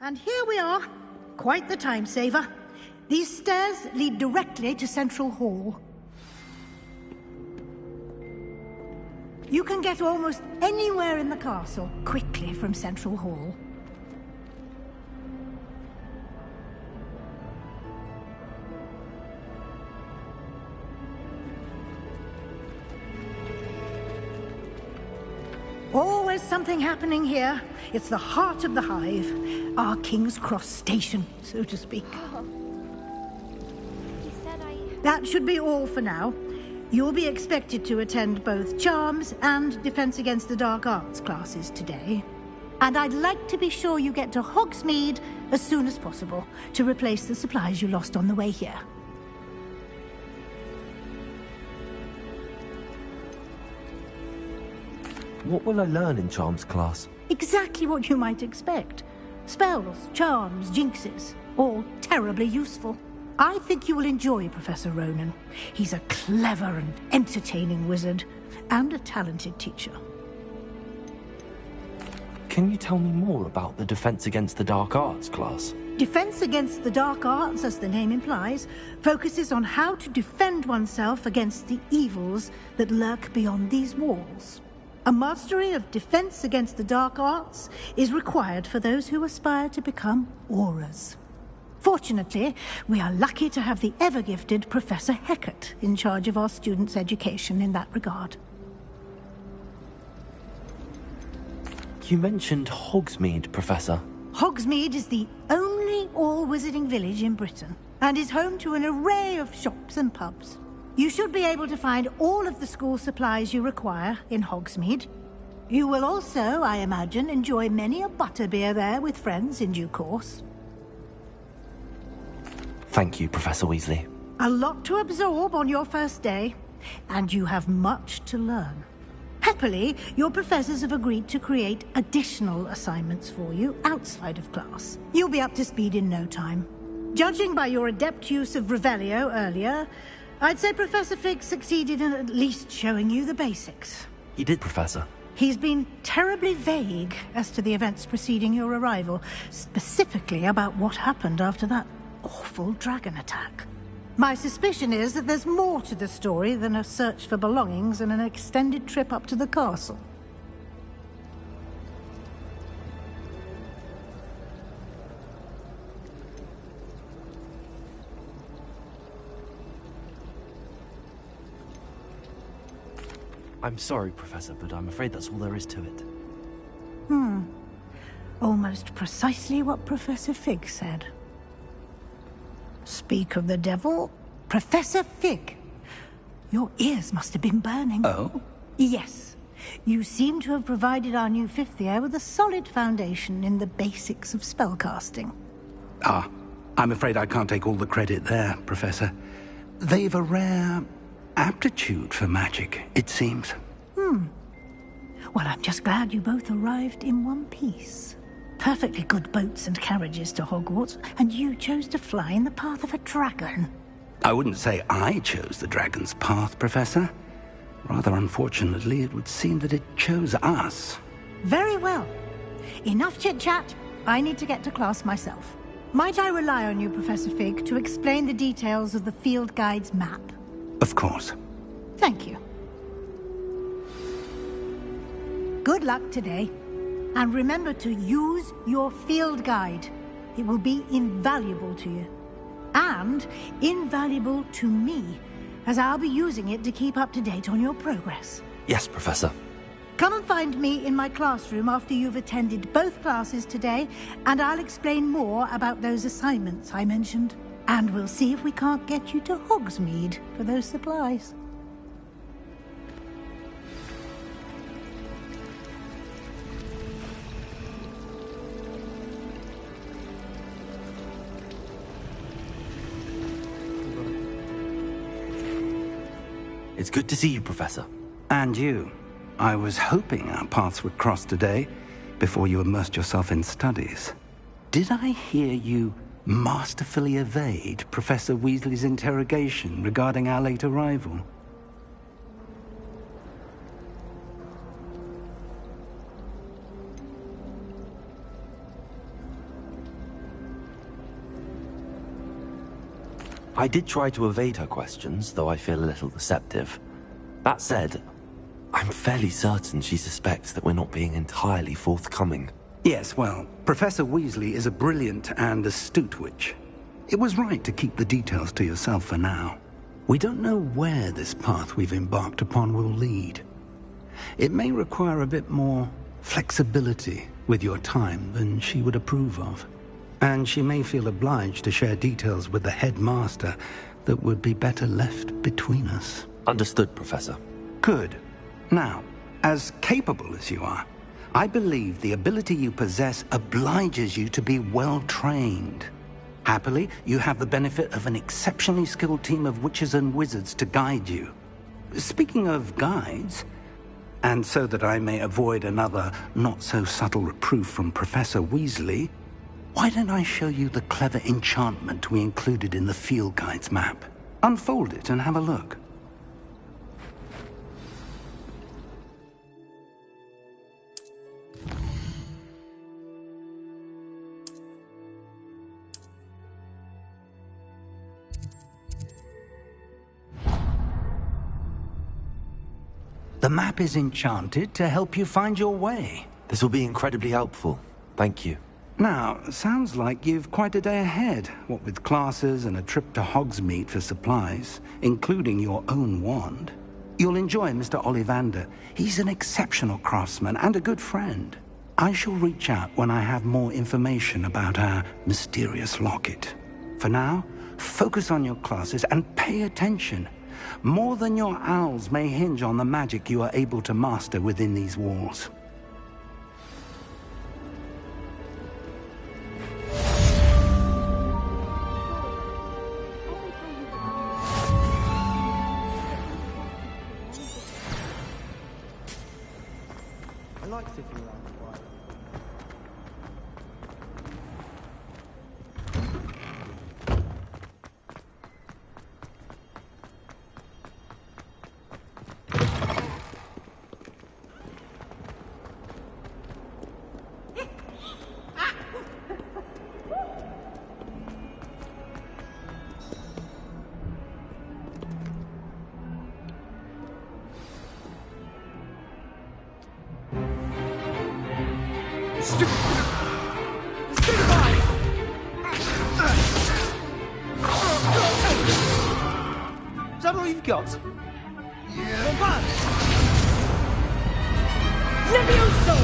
And here we are. Quite the time saver. These stairs lead directly to Central Hall. You can get almost anywhere in the castle quickly from Central Hall. Always something happening here. It's the heart of the hive. Our King's Cross station, so to speak. That should be all for now. You'll be expected to attend both Charms and Defense Against the Dark Arts classes today. And I'd like to be sure you get to Hogsmeade as soon as possible to replace the supplies you lost on the way here. What will I learn in Charms class? Exactly what you might expect. Spells, charms, jinxes, all terribly useful. I think you will enjoy Professor Ronan. He's a clever and entertaining wizard, and a talented teacher. Can you tell me more about the Defense Against the Dark Arts class? Defense Against the Dark Arts, as the name implies, focuses on how to defend oneself against the evils that lurk beyond these walls. A mastery of Defense Against the Dark Arts is required for those who aspire to become Aurors. Fortunately, we are lucky to have the ever-gifted Professor Hecat in charge of our students' education in that regard. You mentioned Hogsmeade, Professor. Hogsmeade is the only all-wizarding village in Britain, and is home to an array of shops and pubs. You should be able to find all of the school supplies you require in Hogsmeade. You will also, I imagine, enjoy many a butterbeer there with friends in due course. Thank you, Professor Weasley. A lot to absorb on your first day, and you have much to learn. Happily, your professors have agreed to create additional assignments for you outside of class. You'll be up to speed in no time. Judging by your adept use of Revelio earlier, I'd say Professor Fig succeeded in at least showing you the basics. He did, Professor. He's been terribly vague as to the events preceding your arrival, specifically about what happened after that awful dragon attack. My suspicion is that there's more to the story than a search for belongings and an extended trip up to the castle. I'm sorry, Professor, but I'm afraid that's all there is to it. Almost precisely what Professor Fig said. Speak of the devil, Professor Fig. Your ears must have been burning. Oh? Yes. You seem to have provided our new fifth year with a solid foundation in the basics of spellcasting. I'm afraid I can't take all the credit there, Professor. They've a rare aptitude for magic, it seems. Well, I'm just glad you both arrived in one piece. Perfectly good boats and carriages to Hogwarts, and you chose to fly in the path of a dragon. I wouldn't say I chose the dragon's path, Professor. Rather unfortunately, it would seem that it chose us. Very well. Enough chit-chat. I need to get to class myself. Might I rely on you, Professor Fig, to explain the details of the field guide's map? Of course. Thank you. Good luck today. And remember to use your field guide. It will be invaluable to you. And invaluable to me, as I'll be using it to keep up to date on your progress. Yes, Professor. Come and find me in my classroom after you've attended both classes today, and I'll explain more about those assignments I mentioned. And we'll see if we can't get you to Hogsmeade for those supplies. It's good to see you, Professor. And you. I was hoping our paths would cross today, before you immersed yourself in studies. Did I hear you masterfully evade Professor Weasley's interrogation regarding our late arrival? I did try to evade her questions, though I feel a little deceptive. That said, I'm fairly certain she suspects that we're not being entirely forthcoming. Yes, well, Professor Weasley is a brilliant and astute witch. It was right to keep the details to yourself for now. We don't know where this path we've embarked upon will lead. It may require a bit more flexibility with your time than she would approve of. And she may feel obliged to share details with the headmaster that would be better left between us. Understood, Professor. Good. Now, as capable as you are, I believe the ability you possess obliges you to be well-trained. Happily, you have the benefit of an exceptionally skilled team of witches and wizards to guide you. Speaking of guides, and so that I may avoid another not-so-subtle reproof from Professor Weasley, why don't I show you the clever enchantment we included in the field guide's map? Unfold it and have a look. The map is enchanted to help you find your way. This will be incredibly helpful. Thank you. Now, sounds like you've quite a day ahead, what with classes and a trip to Hogsmeade for supplies, including your own wand. You'll enjoy Mr. Ollivander. He's an exceptional craftsman and a good friend. I shall reach out when I have more information about our mysterious locket. For now, focus on your classes and pay attention. More than your owls may hinge on the magic you are able to master within these walls. I like sitting around the fire. Is that all you've got? Levioso!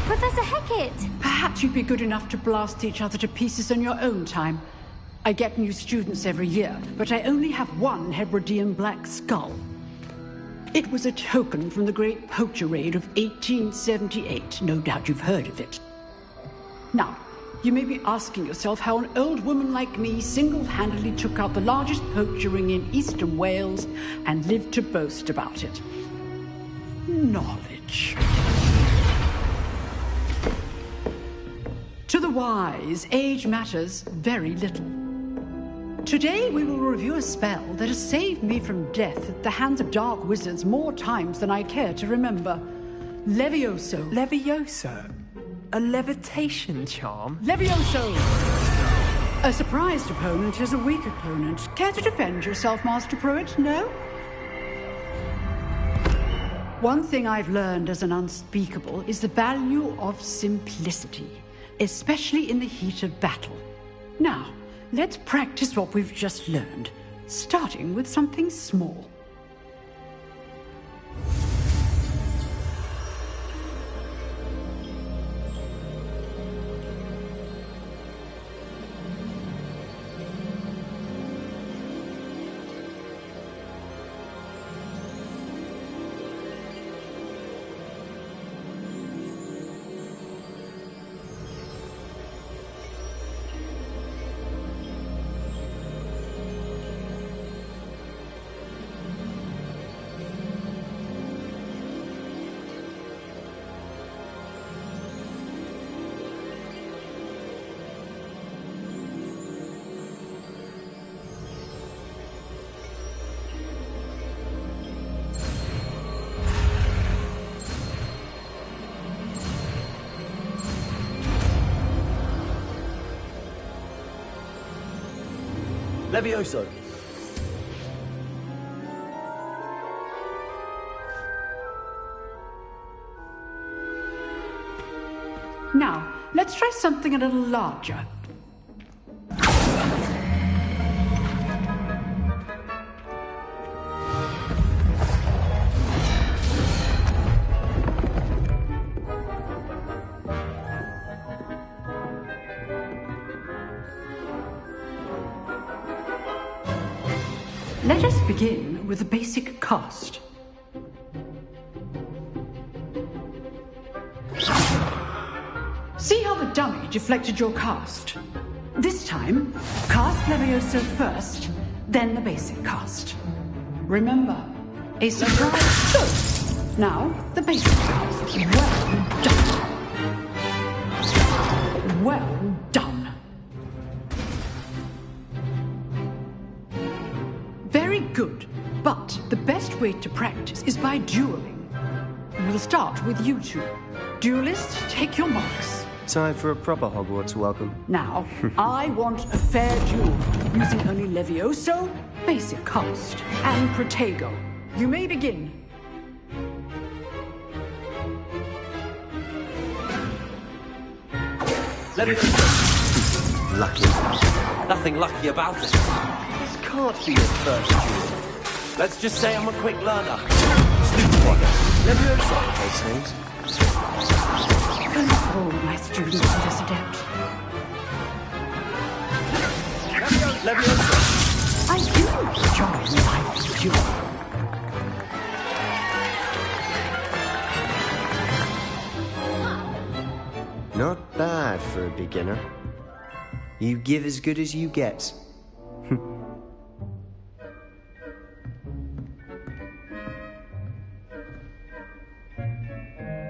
Professor Hecat! Perhaps you'd be good enough to blast each other to pieces on your own time. I get new students every year, but I only have one Hebridean black skull. It was a token from the Great Poacher Raid of 1878. No doubt you've heard of it. Now, you may be asking yourself how an old woman like me single-handedly took out the largest poacher ring in eastern Wales and lived to boast about it. Knowledge. To the wise, age matters very little. Today we will review a spell that has saved me from death at the hands of dark wizards more times than I care to remember. Levioso. Levioso? A levitation charm? Levioso! A surprised opponent is a weak opponent. Care to defend yourself, Master Pruitt? No? One thing I've learned as an unspeakable is the value of simplicity, especially in the heat of battle. Now, let's practice what we've just learned, starting with something small. Levioso. Now, let's try something a little larger. Let us begin with a basic cast. See how the dummy deflected your cast? This time, cast Levioso first, then the basic cast. Remember, a surprise. Good. Now, the basic cast. Well done. Well done. Very good, but the best way to practice is by dueling. We'll start with you two. Duelists, take your marks. Time for a proper Hogwarts welcome. Now, I want a fair duel, using only Levioso, basic cast, and Protego. You may begin. Levioso! Lucky. Nothing lucky about it. This can't be your first duel. Let's just say I'm a quick learner. Levioso. Case names. Not all my students are this adept. Levioso! I do enjoy life's duel. Not bad for a beginner. You give as good as you get.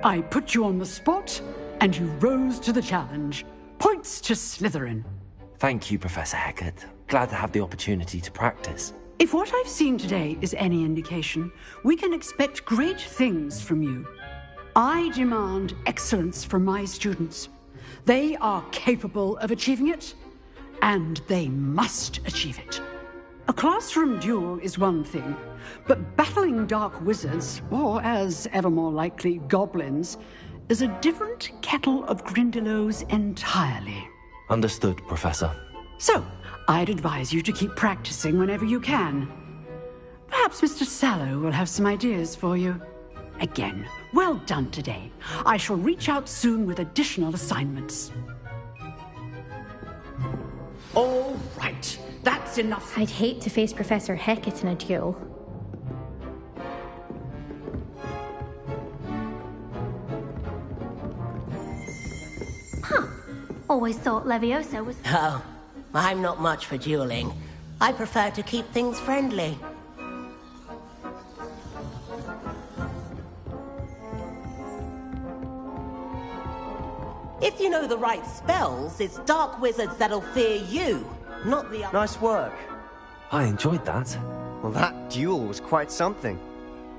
I put you on the spot, and you rose to the challenge. Points to Slytherin. Thank you, Professor Hecat. Glad to have the opportunity to practice. If what I've seen today is any indication, we can expect great things from you. I demand excellence from my students. They are capable of achieving it, and they must achieve it. A classroom duel is one thing, but battling dark wizards, or as ever more likely, goblins, is a different kettle of Grindylows entirely. Understood, Professor. So, I'd advise you to keep practicing whenever you can. Perhaps Mr. Sallow will have some ideas for you. Again, well done today. I shall reach out soon with additional assignments. All right, that's enough. I'd hate to face Professor Hecat in a duel. Huh. Always thought Levioso was... Oh, I'm not much for dueling. I prefer to keep things friendly. If you know the right spells, it's dark wizards that'll fear you, not the other. Nice work. I enjoyed that. Well, that duel was quite something.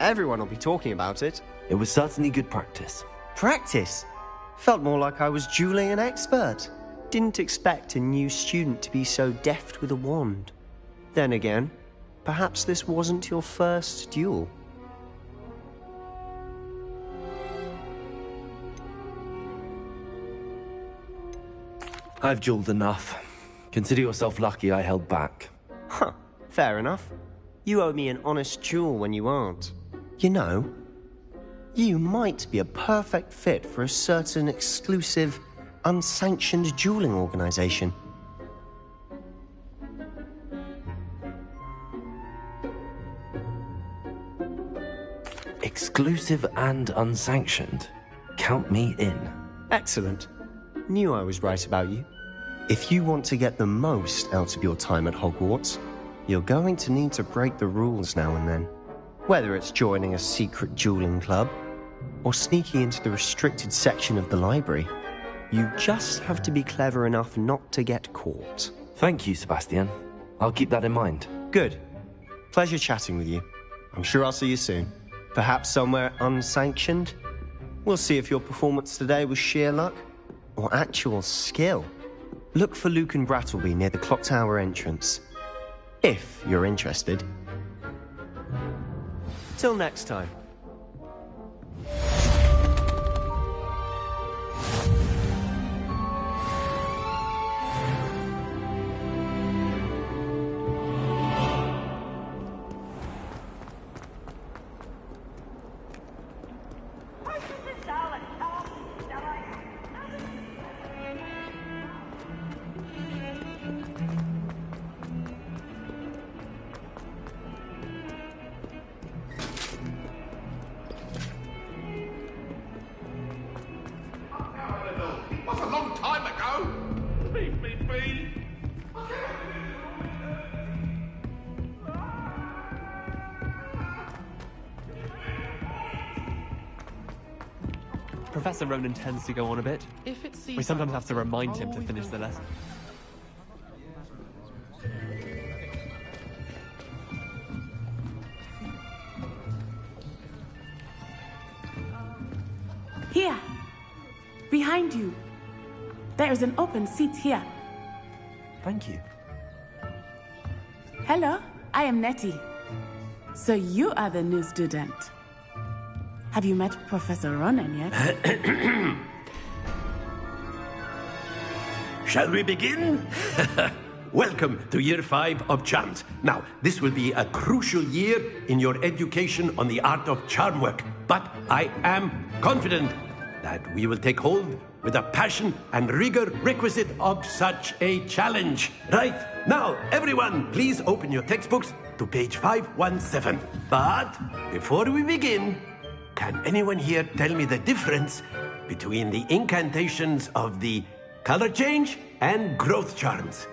Everyone will be talking about it. It was certainly good practice. Practice? Felt more like I was dueling an expert. Didn't expect a new student to be so deft with a wand. Then again, perhaps this wasn't your first duel. I've dueled enough. Consider yourself lucky I held back. Huh, fair enough. You owe me an honest duel when you aren't. You know, you might be a perfect fit for a certain exclusive, unsanctioned dueling organization. Exclusive and unsanctioned. Count me in. Excellent. Knew I was right about you. If you want to get the most out of your time at Hogwarts, you're going to need to break the rules now and then. Whether it's joining a secret dueling club, or sneaking into the restricted section of the library, you just have to be clever enough not to get caught. Thank you, Sebastian. I'll keep that in mind. Good. Pleasure chatting with you. I'm sure I'll see you soon. Perhaps somewhere unsanctioned? We'll see if your performance today was sheer luck, or actual skill. Look for Luke and Brattleby near the clock tower entrance. If you're interested. Till next time. Professor Ronan tends to go on a bit. We sometimes have to remind him to finish the lesson. Here! Behind you! There is an open seat here. Thank you. Hello, I am Nettie. So you are the new student. Have you met Professor Ronan yet? shall we begin? Welcome to Year 5 of Charms. Now, this will be a crucial year in your education on the art of charm work. But I am confident that we will take hold with the passion and rigor requisite of such a challenge. Right, now, everyone, please open your textbooks to page 517. But before we begin, can anyone here tell me the difference between the incantations of the color change and growth charms?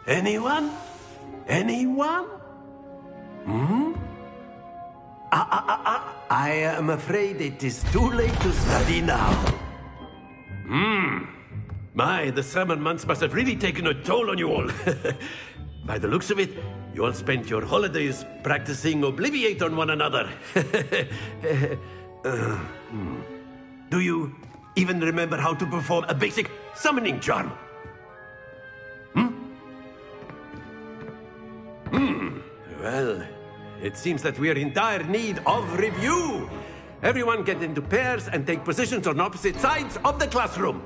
Anyone? Anyone? I am afraid it is too late to study now. My, the summer months must have really taken a toll on you all. By the looks of it, you all spent your holidays practicing Obliviate on one another. Do you even remember how to perform a basic summoning charm? Well, it seems that we are in dire need of review. Everyone get into pairs and take positions on opposite sides of the classroom.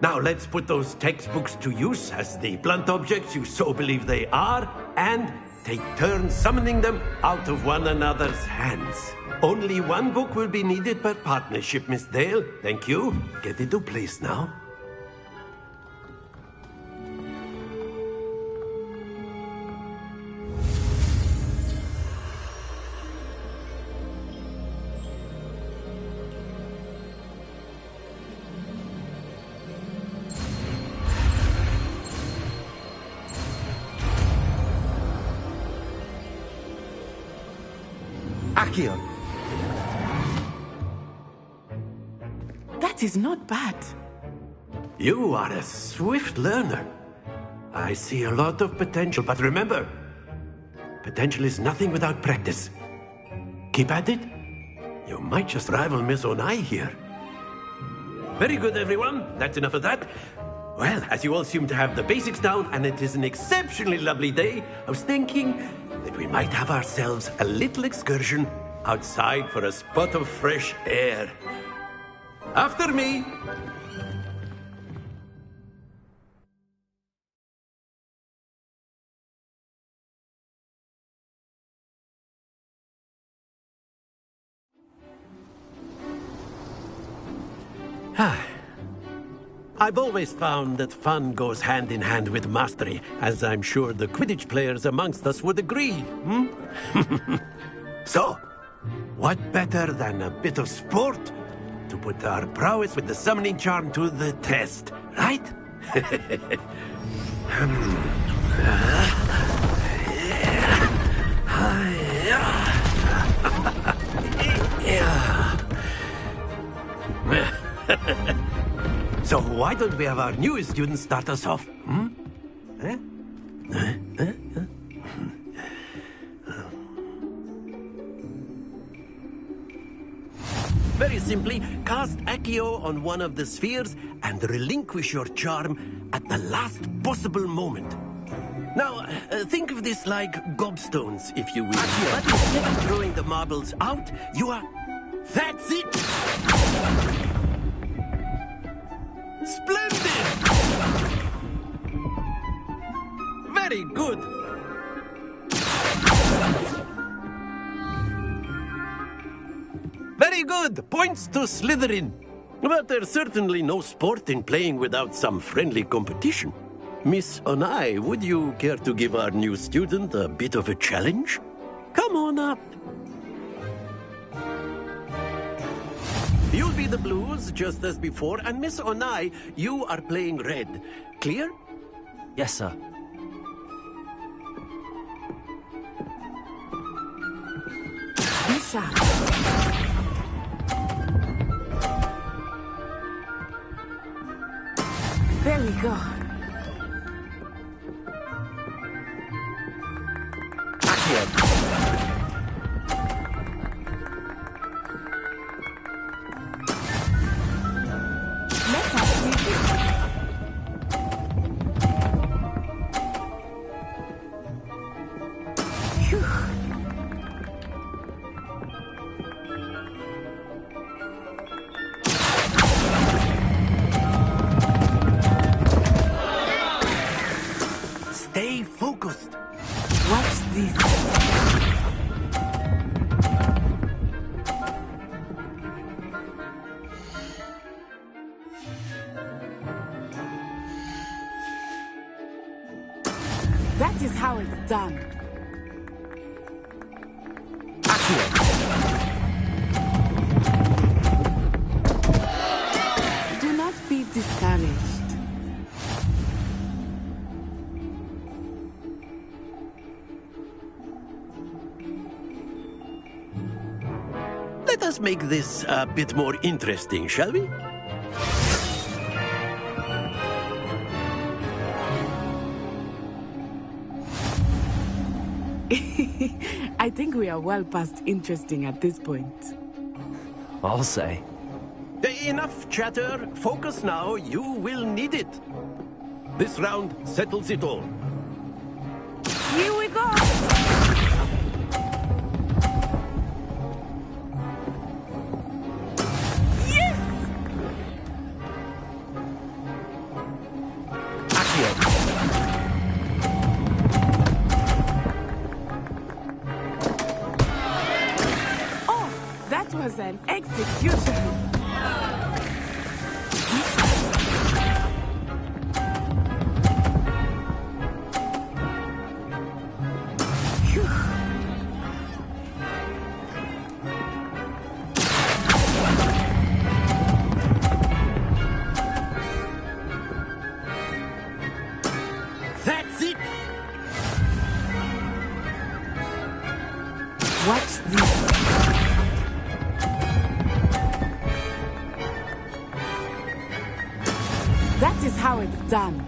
Now let's put those textbooks to use as the blunt objects you so believe they are, and take turns summoning them out of one another's hands. Only one book will be needed per partnership, Miss Dale. Thank you. Get into place now. Accio. That is not bad. You are a swift learner. I see a lot of potential, but remember, potential is nothing without practice. Keep at it. You might just rival Miss Onai here. Very good, everyone. That's enough of that. Well, as you all seem to have the basics down, and it is an exceptionally lovely day, I was thinking that we might have ourselves a little excursion outside for a spot of fresh air. After me. I've always found that fun goes hand in hand with mastery, as I'm sure the Quidditch players amongst us would agree. So, what better than a bit of sport to put our prowess with the summoning charm to the test, right? So why don't we have our newest student start us off? Very simply, cast Accio on one of the spheres and relinquish your charm at the last possible moment. Now, think of this like gobstones, if you will. But instead of throwing the marbles out, you are... That's it! Splendid! Very good! Very good! Points to Slytherin. But there's certainly no sport in playing without some friendly competition. Miss Onai, would you care to give our new student a bit of a challenge? Come on up. You'll be the blues, just as before, and Miss Onai, you are playing red. Clear? Yes, sir. Lisa. Very good. That is how it's done. Do not be discouraged. Let us make this a bit more interesting, shall we? I think we are well past interesting at this point. I'll say. Enough chatter. Focus now. You will need it. This round settles it all. Here we go! That was an execution. That's it. Watch this. That is how it's done.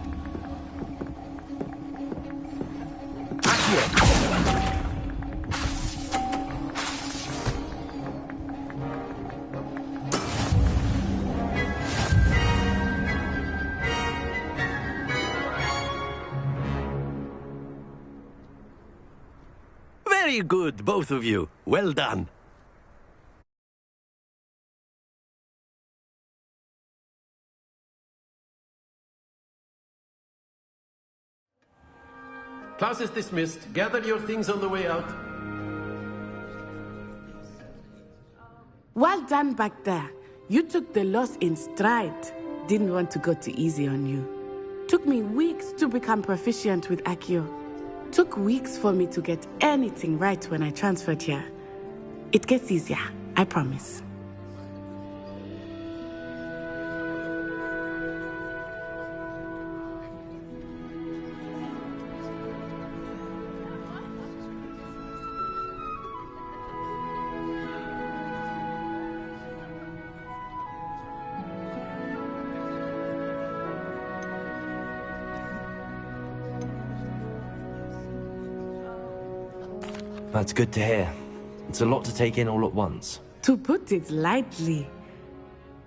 Very good, both of you. Well done. Class is dismissed. Gather your things on the way out. Well done back there. You took the loss in stride. Didn't want to go too easy on you. Took me weeks to become proficient with Accio. Took weeks for me to get anything right when I transferred here. It gets easier, I promise. That's good to hear. It's a lot to take in all at once. To put it lightly,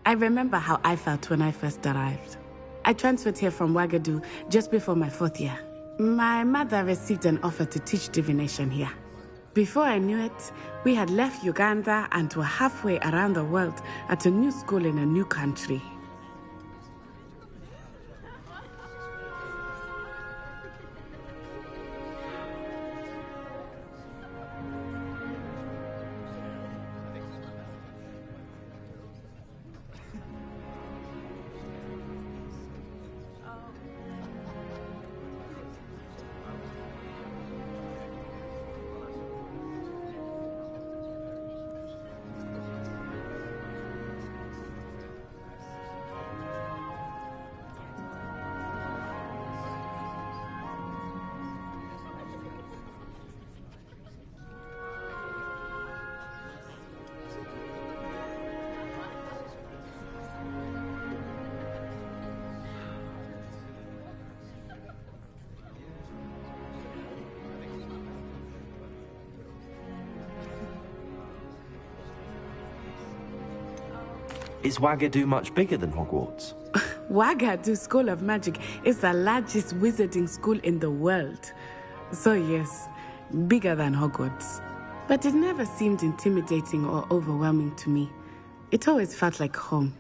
I remember how I felt when I first arrived. I transferred here from Ouagadougou just before my 4th year. My mother received an offer to teach divination here. Before I knew it, we had left Uganda and were halfway around the world at a new school in a new country. Is Ouagadougou much bigger than Hogwarts? Ouagadougou School of Magic is the largest wizarding school in the world. So yes, bigger than Hogwarts. But it never seemed intimidating or overwhelming to me. It always felt like home.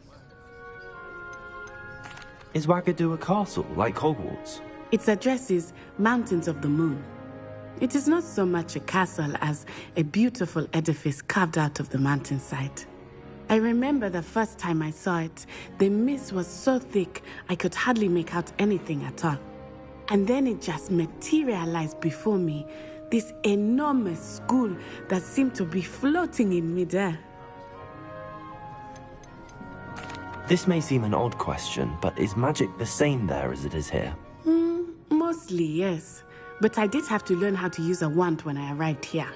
Is Ouagadougou a castle, like Hogwarts? Its address is Mountains of the Moon. It is not so much a castle as a beautiful edifice carved out of the mountainside. I remember the first time I saw it, the mist was so thick I could hardly make out anything at all. And then it just materialized before me. This enormous school that seemed to be floating in midair. This may seem an odd question, but is magic the same there as it is here? Mostly, yes. But I did have to learn how to use a wand when I arrived here.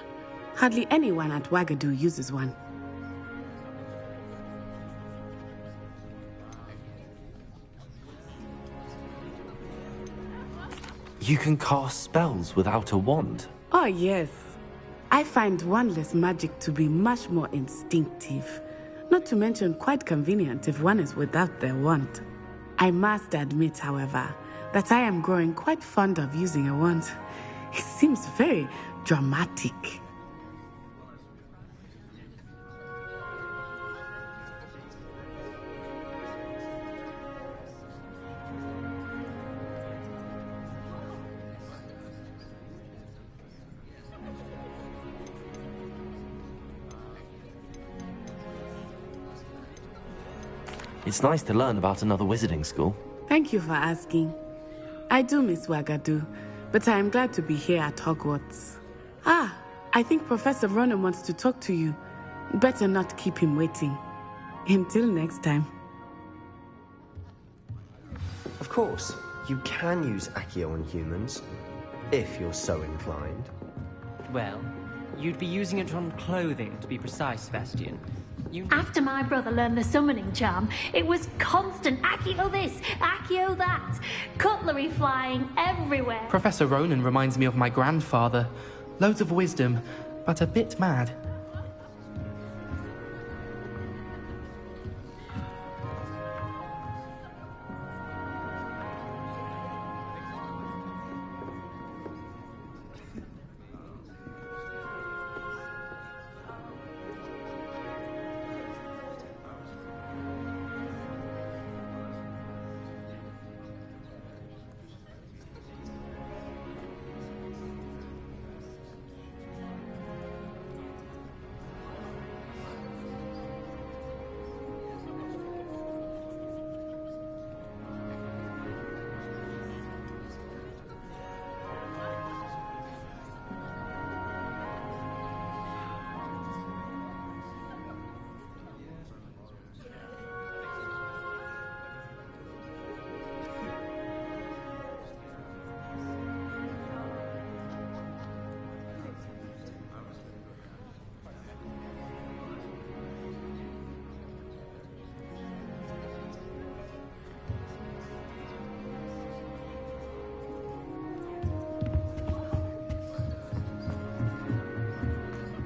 Hardly anyone at Wagadu uses one. You can cast spells without a wand? Oh, yes. I find wandless magic to be much more instinctive. Not to mention quite convenient if one is without their wand. I must admit, however, that I am growing quite fond of using a wand. It seems very dramatic. It's nice to learn about another wizarding school. Thank you for asking. I do miss Wagadu, but I am glad to be here at Hogwarts. I think Professor Ronan wants to talk to you. Better not keep him waiting. Until next time. Of course, you can use Accio on humans, if you're so inclined. Well, you'd be using it on clothing, to be precise, Sebastian. After my brother learned the summoning charm, it was constant Accio this, Accio that, cutlery flying everywhere. Professor Ronan reminds me of my grandfather. Loads of wisdom, but a bit mad.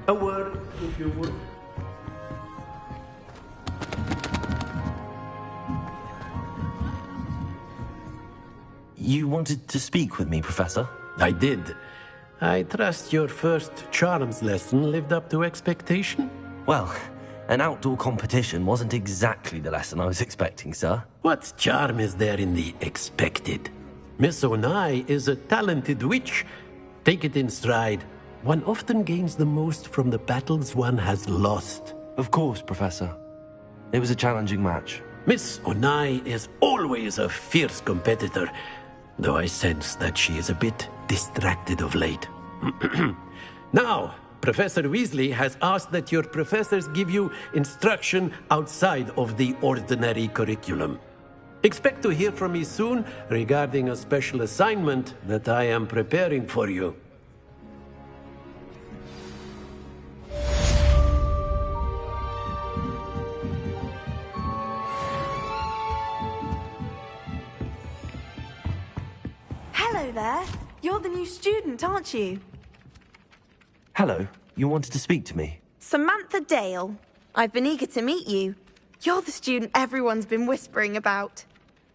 A word, if you would. You wanted to speak with me, Professor? I did. I trust your first charms lesson lived up to expectation? Well, an outdoor competition wasn't exactly the lesson I was expecting, sir. What charm is there in the expected? Miss Onai is a talented witch. Take it in stride. One often gains the most from the battles one has lost. Of course, Professor. It was a challenging match. Miss Onai is always a fierce competitor, though I sense that she is a bit distracted of late. Now, Professor Weasley has asked that your professors give you instruction outside of the ordinary curriculum. Expect to hear from me soon regarding a special assignment that I am preparing for you. Hello there. You're the new student, aren't you? Hello. You wanted to speak to me? Samantha Dale. I've been eager to meet you. You're the student everyone's been whispering about.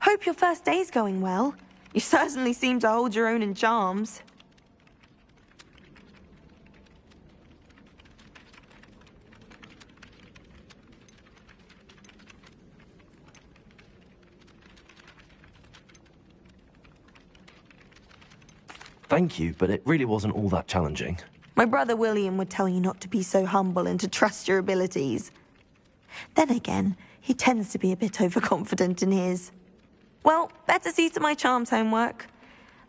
Hope your first day's going well. You certainly seem to hold your own in charms. Thank you, but it really wasn't all that challenging. My brother William would tell you not to be so humble and to trust your abilities. Then again, he tends to be a bit overconfident in his. Well, better see to my charms homework.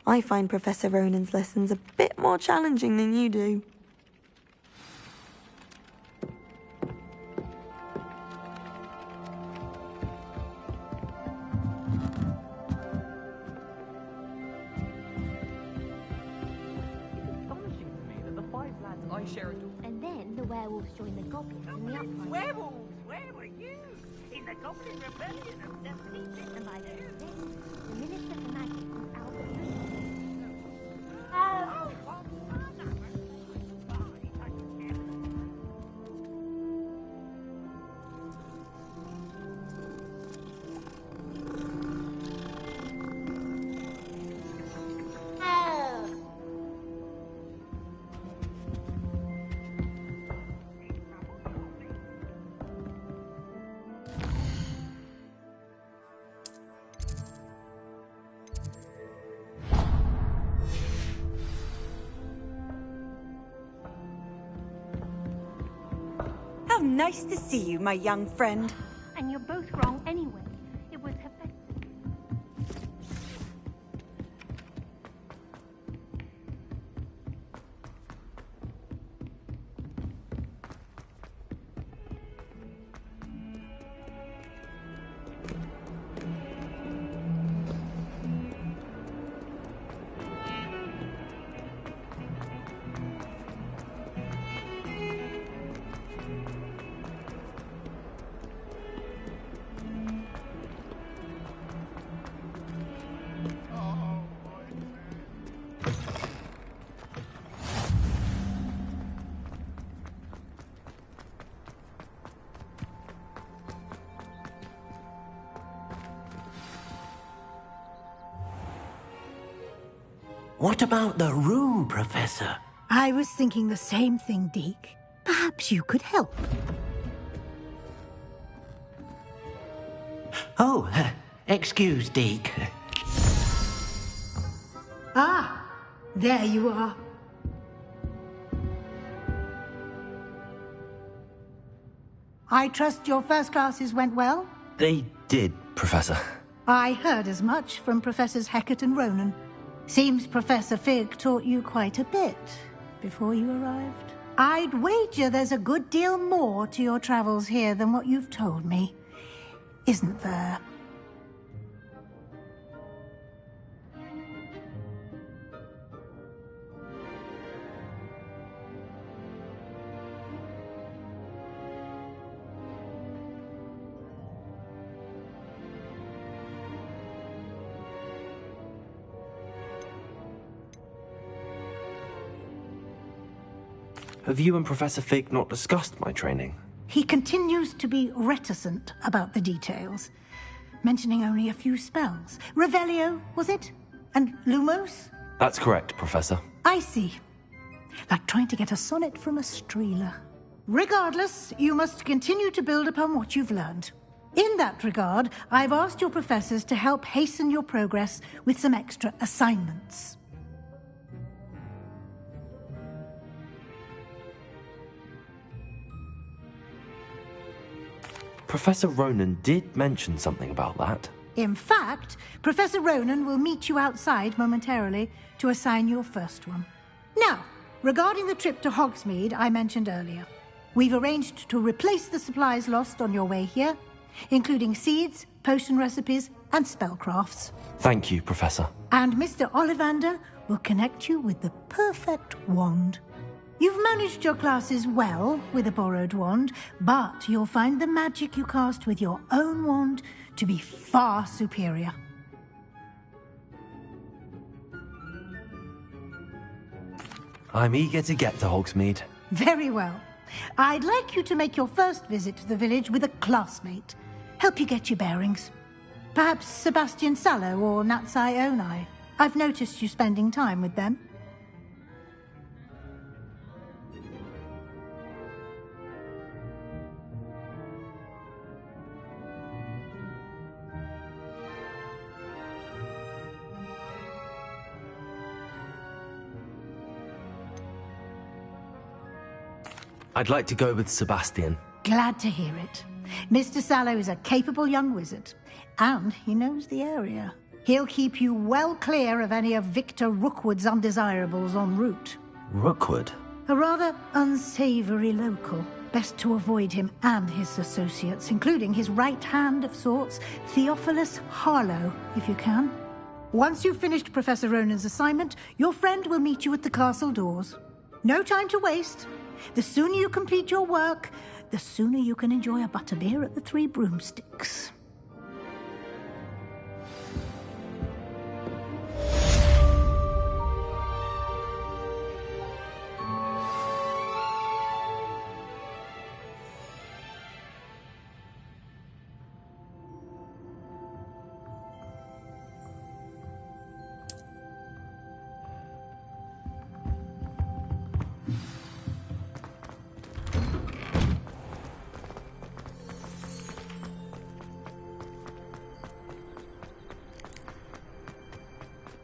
I find Professor Ronan's lessons a bit more challenging than you do. And then the werewolves join the goblins in the uprising. Werewolves! Where were you? In the Goblin Rebellion of defeated And by doing this, the Minister for Magic was out of How nice to see you, my young friend. And you're both wrong anyway. It was her best. What about the room, Professor? I was thinking the same thing, Deke. Perhaps you could help. Oh, excuse, Deke. Ah, there you are. I trust your first classes went well? They did, Professor. I heard as much from Professors Hecat and Ronan. Seems Professor Fig taught you quite a bit before you arrived. I'd wager there's a good deal more to your travels here than what you've told me, isn't there? Have you and Professor Fig not discussed my training? He continues to be reticent about the details, mentioning only a few spells. Revelio, was it? And Lumos? That's correct, Professor. I see. Like trying to get a sonnet from a streeler. Regardless, you must continue to build upon what you've learned. In that regard, I've asked your professors to help hasten your progress with some extra assignments. Professor Ronan did mention something about that. In fact, Professor Ronan will meet you outside momentarily to assign your first one. Now, regarding the trip to Hogsmeade I mentioned earlier, we've arranged to replace the supplies lost on your way here, including seeds, potion recipes, and spellcrafts. Thank you, Professor. And Mr. Ollivander will connect you with the perfect wand. You've managed your classes well with a borrowed wand, but you'll find the magic you cast with your own wand to be far superior. I'm eager to get to Hogsmeade. Very well. I'd like you to make your first visit to the village with a classmate. Help you get your bearings. Perhaps Sebastian Sallow or Natsai Onai. I've noticed you spending time with them. I'd like to go with Sebastian. Glad to hear it. Mr. Sallow is a capable young wizard, and he knows the area. He'll keep you well clear of any of Victor Rookwood's undesirables en route. Rookwood? A rather unsavory local. Best to avoid him and his associates, including his right hand of sorts, Theophilus Harlow, if you can. Once you've finished Professor Ronan's assignment, your friend will meet you at the castle doors. No time to waste. The sooner you complete your work, the sooner you can enjoy a butterbeer at the Three Broomsticks.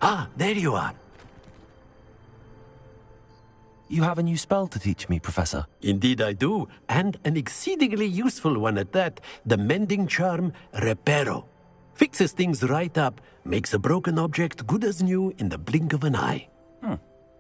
Ah, there you are. You have a new spell to teach me, Professor. Indeed I do, and an exceedingly useful one at that. The mending charm, Reparo. Fixes things right up, makes a broken object good as new in the blink of an eye.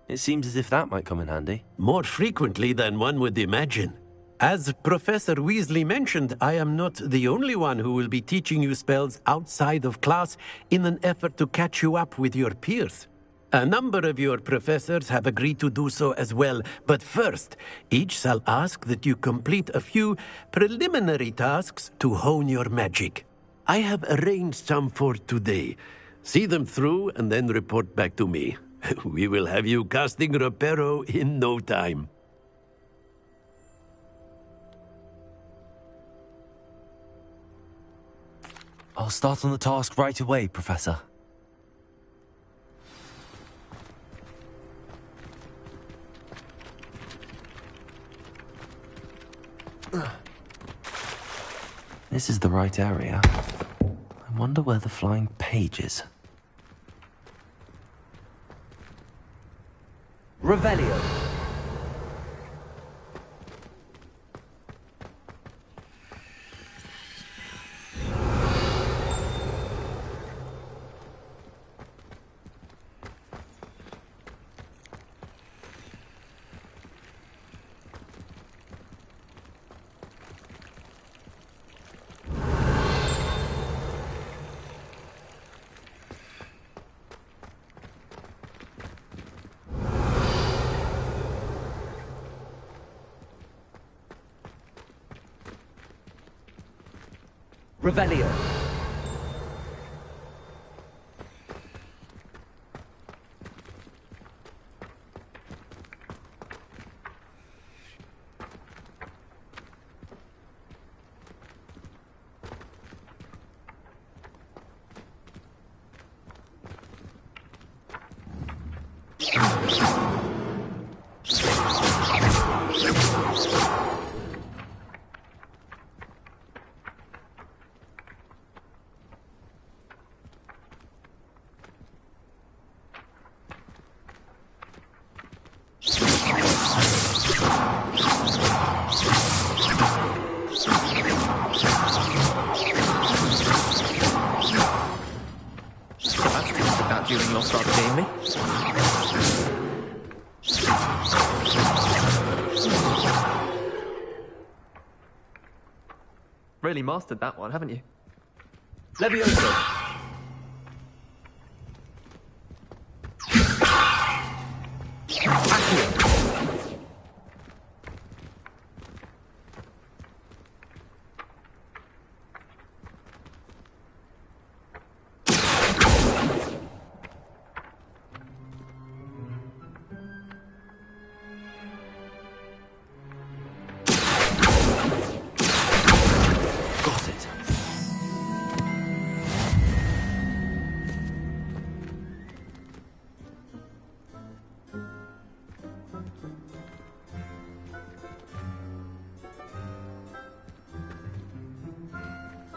It seems as if that might come in handy. More frequently than one would imagine. As Professor Weasley mentioned, I am not the only one who will be teaching you spells outside of class in an effort to catch you up with your peers. A number of your professors have agreed to do so as well, but first, each shall ask that you complete a few preliminary tasks to hone your magic. I have arranged some for today. See them through and then report back to me. We will have you casting Reparo in no time. I'll start on the task right away, Professor. This is the right area. I wonder where the flying page is. Revelio. Revelio. During your start seeing me. Really mastered that one, haven't you? Levioso.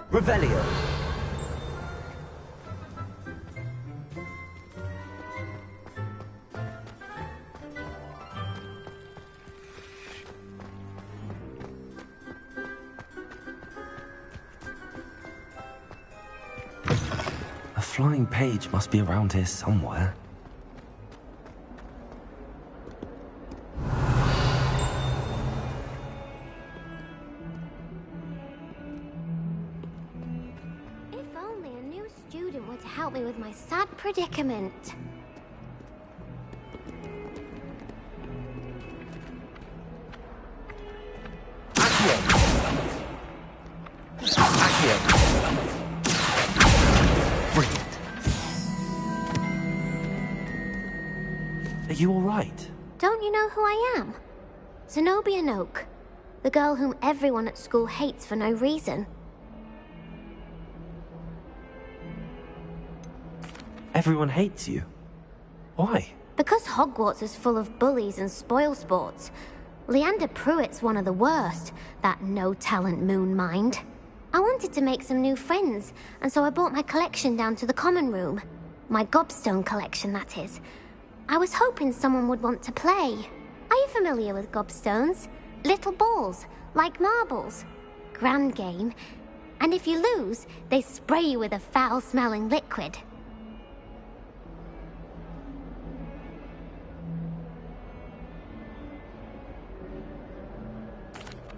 Revelio. flying page must be around here somewhere. If only a new student were to help me with my sad predicament. Brilliant. Are you alright? Don't you know who I am? Zenobia Noak, the girl whom everyone at school hates for no reason. Everyone hates you. Why? Because Hogwarts is full of bullies and spoilsports. Leander Pruitt's one of the worst, that no-talent moon mind. I wanted to make some new friends, and so I brought my collection down to the common room. My gobstone collection, that is. I was hoping someone would want to play. Are you familiar with gobstones? Little balls, like marbles. Grand game. And if you lose, they spray you with a foul-smelling liquid.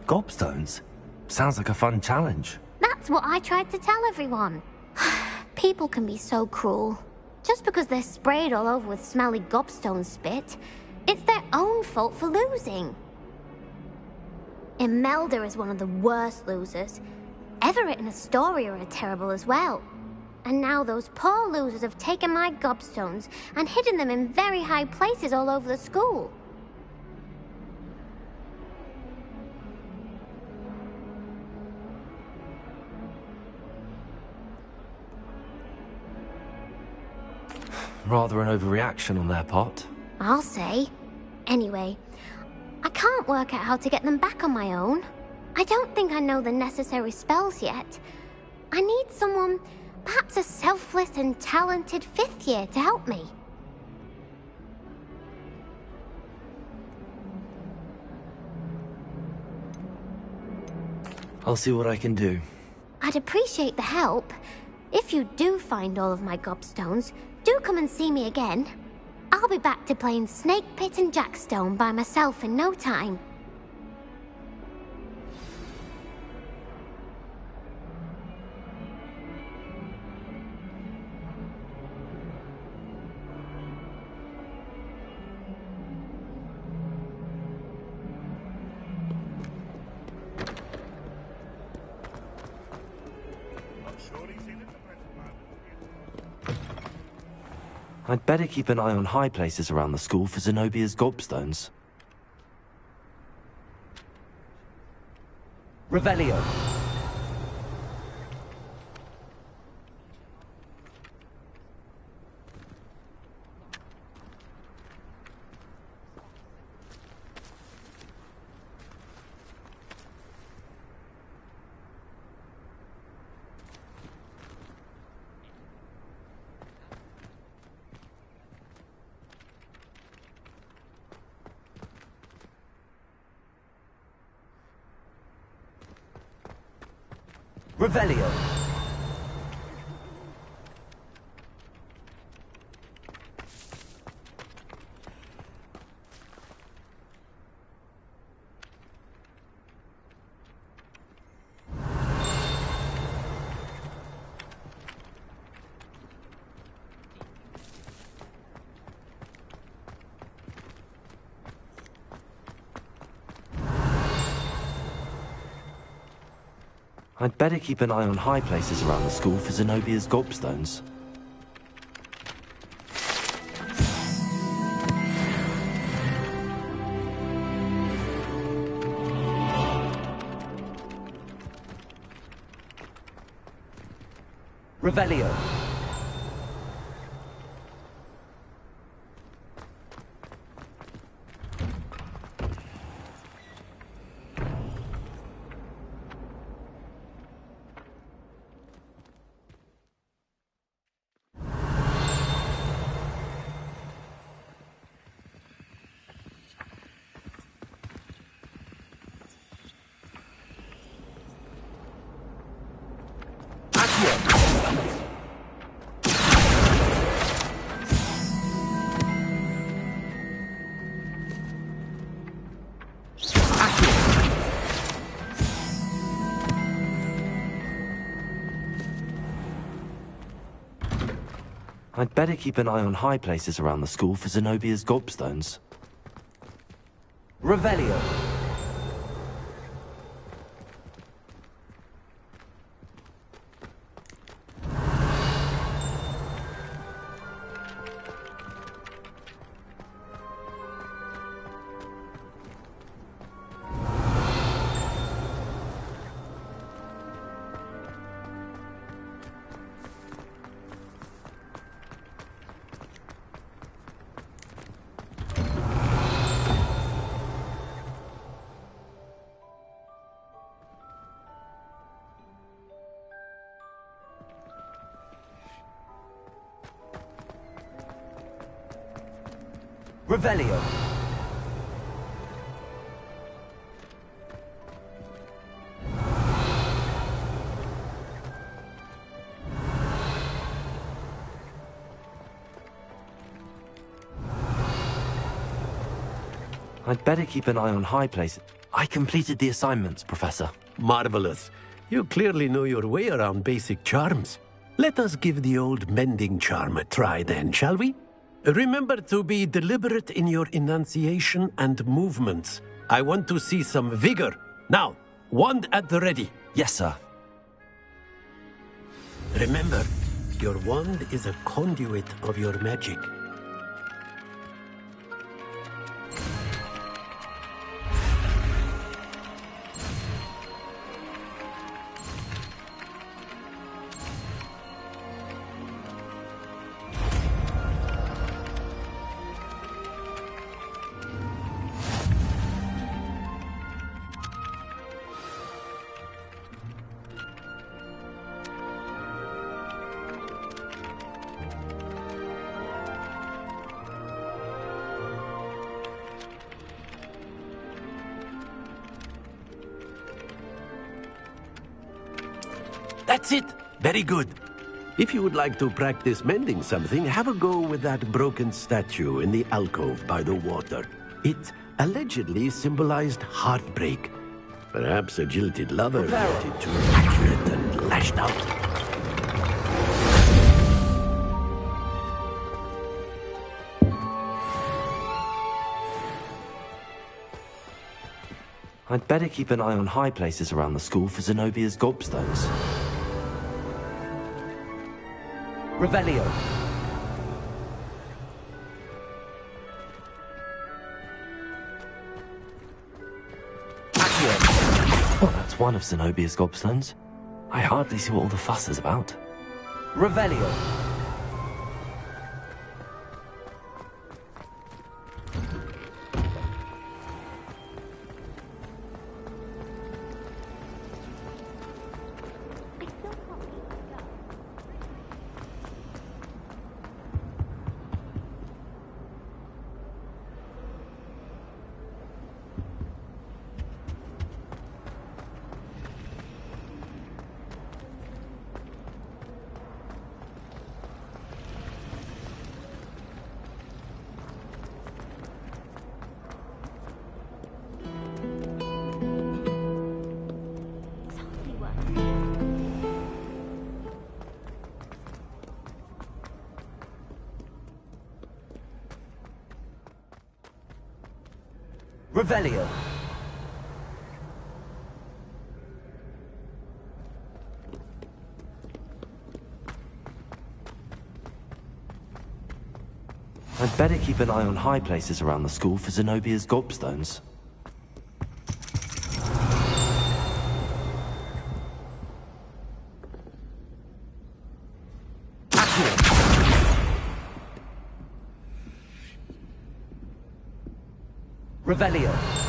Gobstones? Sounds like a fun challenge. That's what I tried to tell everyone. People can be so cruel. Just because they're sprayed all over with smelly gobstone spit, it's their own fault for losing. Imelda is one of the worst losers. Everett and Astoria are terrible as well. And now those poor losers have taken my gobstones and hidden them in very high places all over the school. Rather an overreaction on their part. I'll say. Anyway, I can't work out how to get them back on my own. I don't think I know the necessary spells yet. I need someone, perhaps a selfless and talented fifth year to help me. I'll see what I can do. I'd appreciate the help. If you do find all of my gobstones, do come and see me again. I'll be back to playing Snake Pit and Jackstone by myself in no time. I'd better keep an eye on high places around the school for Zenobia's gobstones. Revelio. Revelio. I'd better keep an eye on high places around the school for Zenobia's gobstones. Revelio. I'd better keep an eye on high places around the school for Zenobia's gobstones. Revelio. Revelio. I'd better keep an eye on high places. I completed the assignments, Professor. Marvelous. You clearly know your way around basic charms. Let us give the old mending charm a try then, shall we? Remember to be deliberate in your enunciation and movements. I want to see some vigor. Now, wand at the ready. Yes, sir. Remember, your wand is a conduit of your magic. That's it! Very good. If you would like to practice mending something, have a go with that broken statue in the alcove by the water. It allegedly symbolized heartbreak. Perhaps a jilted lover felt it too accurate and lashed out. I'd better keep an eye on high places around the school for Zenobia's gobstones. Revelio. Well, that's one of Zenobia's gobstones. I hardly see what all the fuss is about. Revelio. Revelio. I'd better keep an eye on high places around the school for Zenobia's gobstones. Revelio.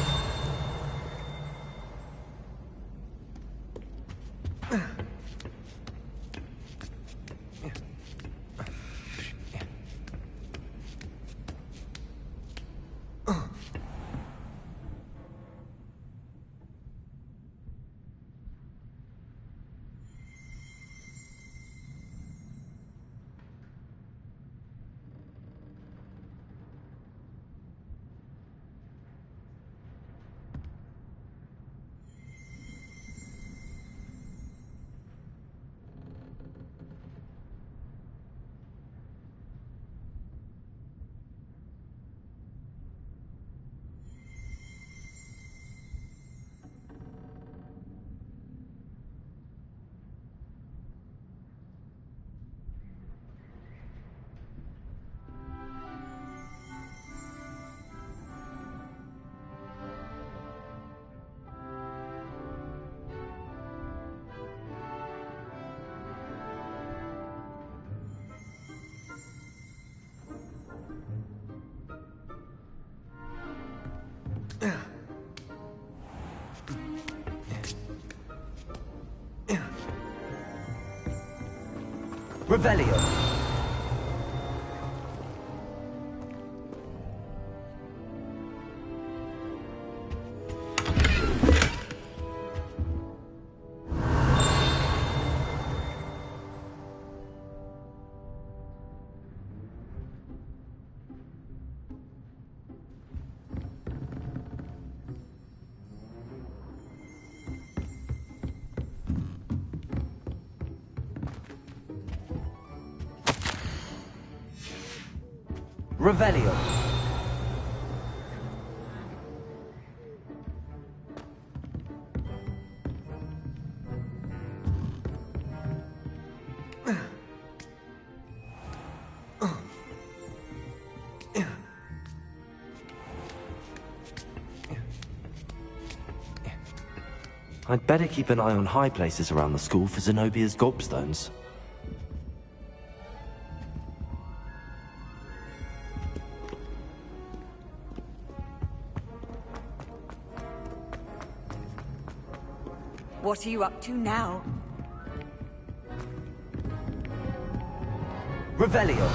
Revelio. Revelio. I'd better keep an eye on high places around the school for Zenobia's gobstones. What are you up to now? Revelio.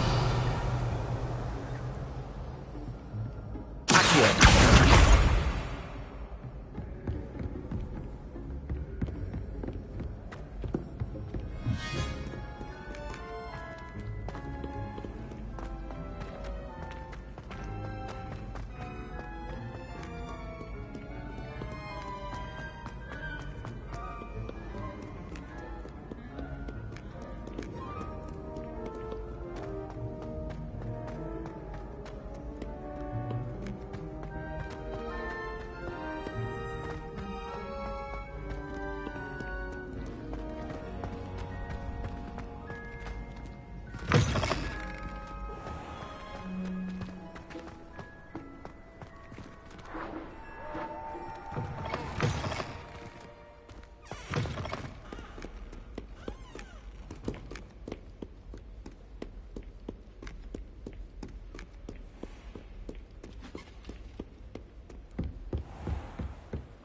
Accio.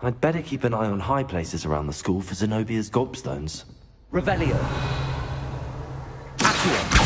I'd better keep an eye on high places around the school for Zenobia's gobstones. Revelio. Accio.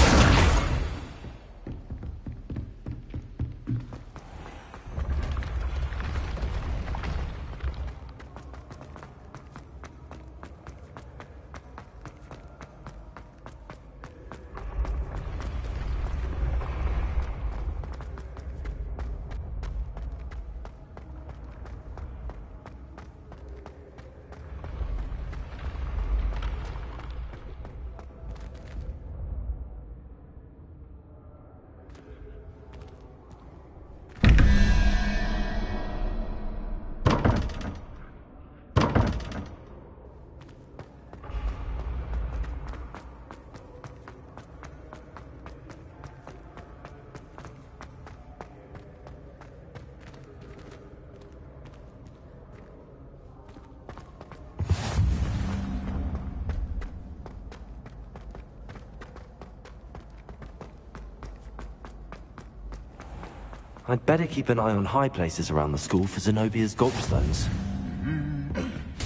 I'd better keep an eye on high places around the school for Zenobia's gobstones.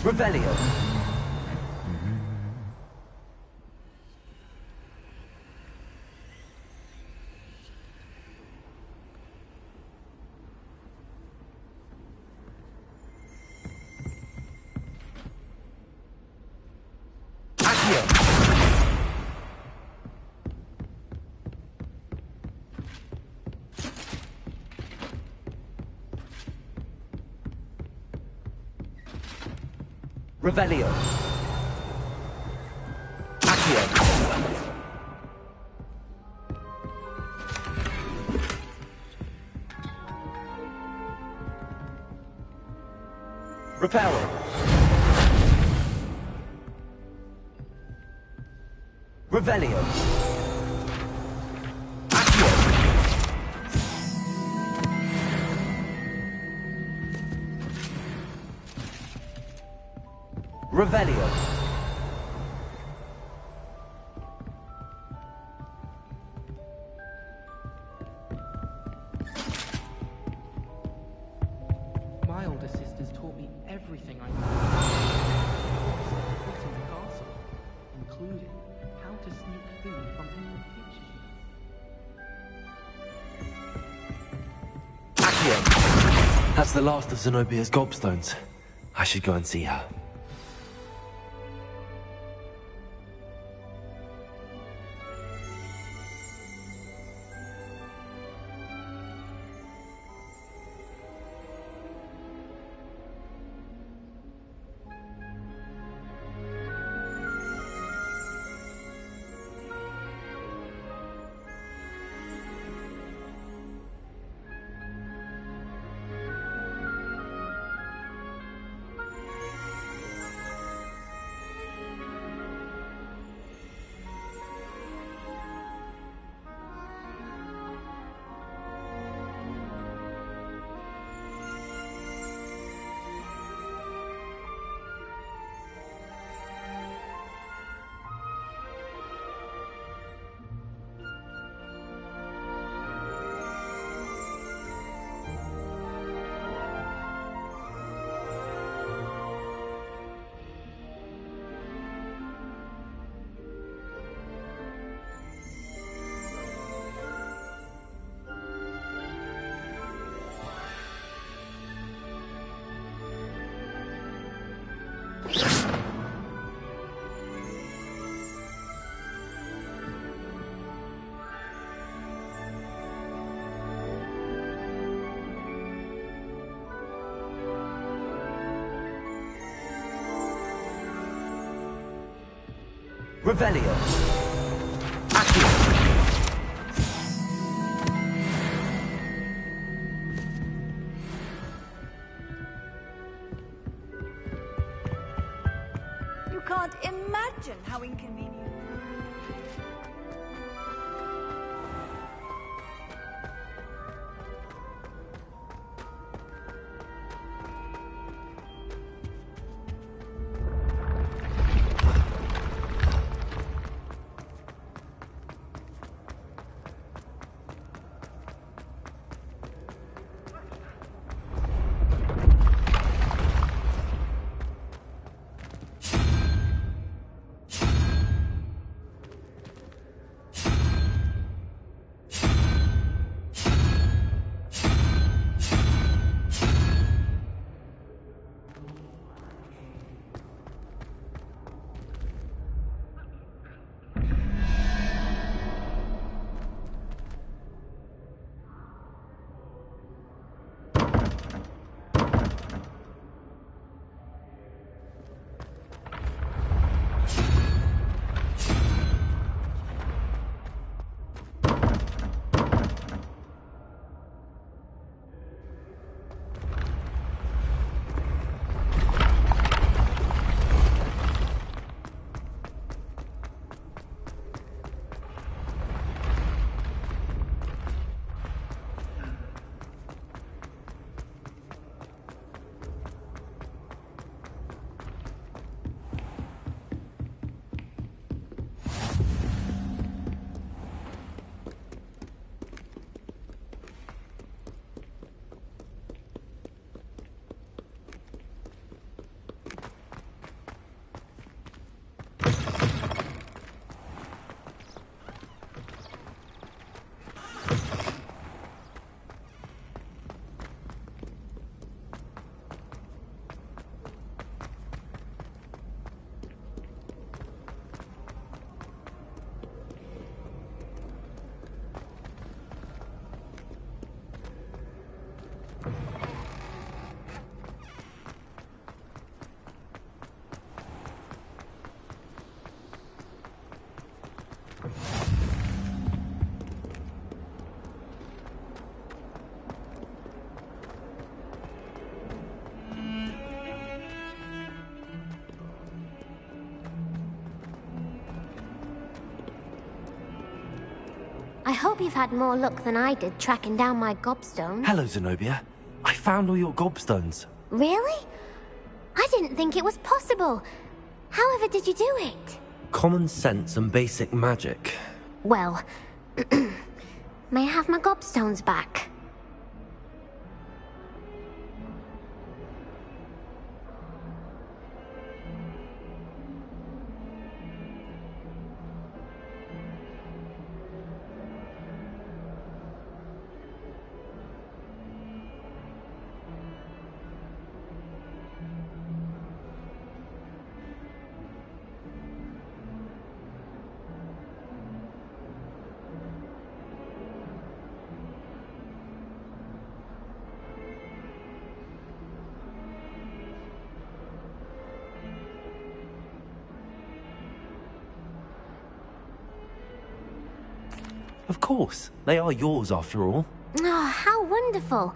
Revelio. Revelio. Accio. Repelling. Revelio. Accio. Revelio. My older sisters taught me everything I know in the castle, including how to sneak food from That's the last of Zenobia's gobstones. I should go and see her. Revelio. You can't imagine how inconvenient. I hope you've had more luck than I did tracking down my gobstone. Hello, Zenobia. I found all your gobstones. Really? I didn't think it was possible. However did you do it? Common sense and basic magic. Well, may I have my gobstones back? Of course. They are yours after all. Oh, how wonderful.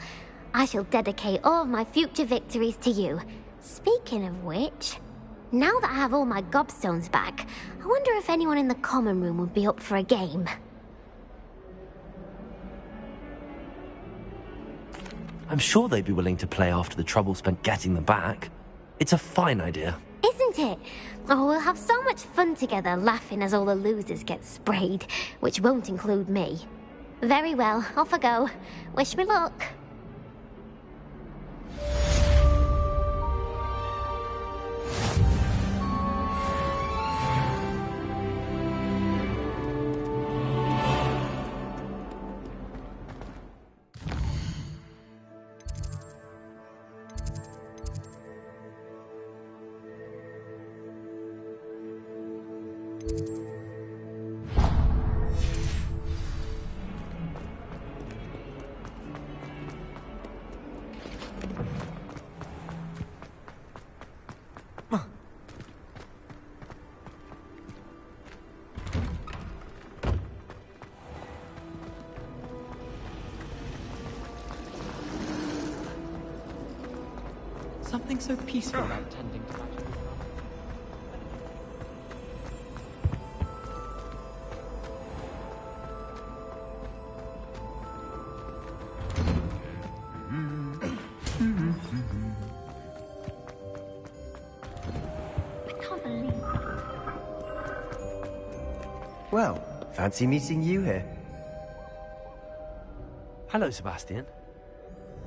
I shall dedicate all of my future victories to you. Speaking of which, now that I have all my gobstones back, I wonder if anyone in the common room would be up for a game. I'm sure they'd be willing to play after the trouble spent getting them back. It's a fine idea. Isn't it? Oh, we'll have so much fun together, laughing as all the losers get sprayed, which won't include me. Very well, off I go. Wish me luck. Something so peaceful about tending to magic. I can't believe that. Well, fancy meeting you here. Hello, Sebastian.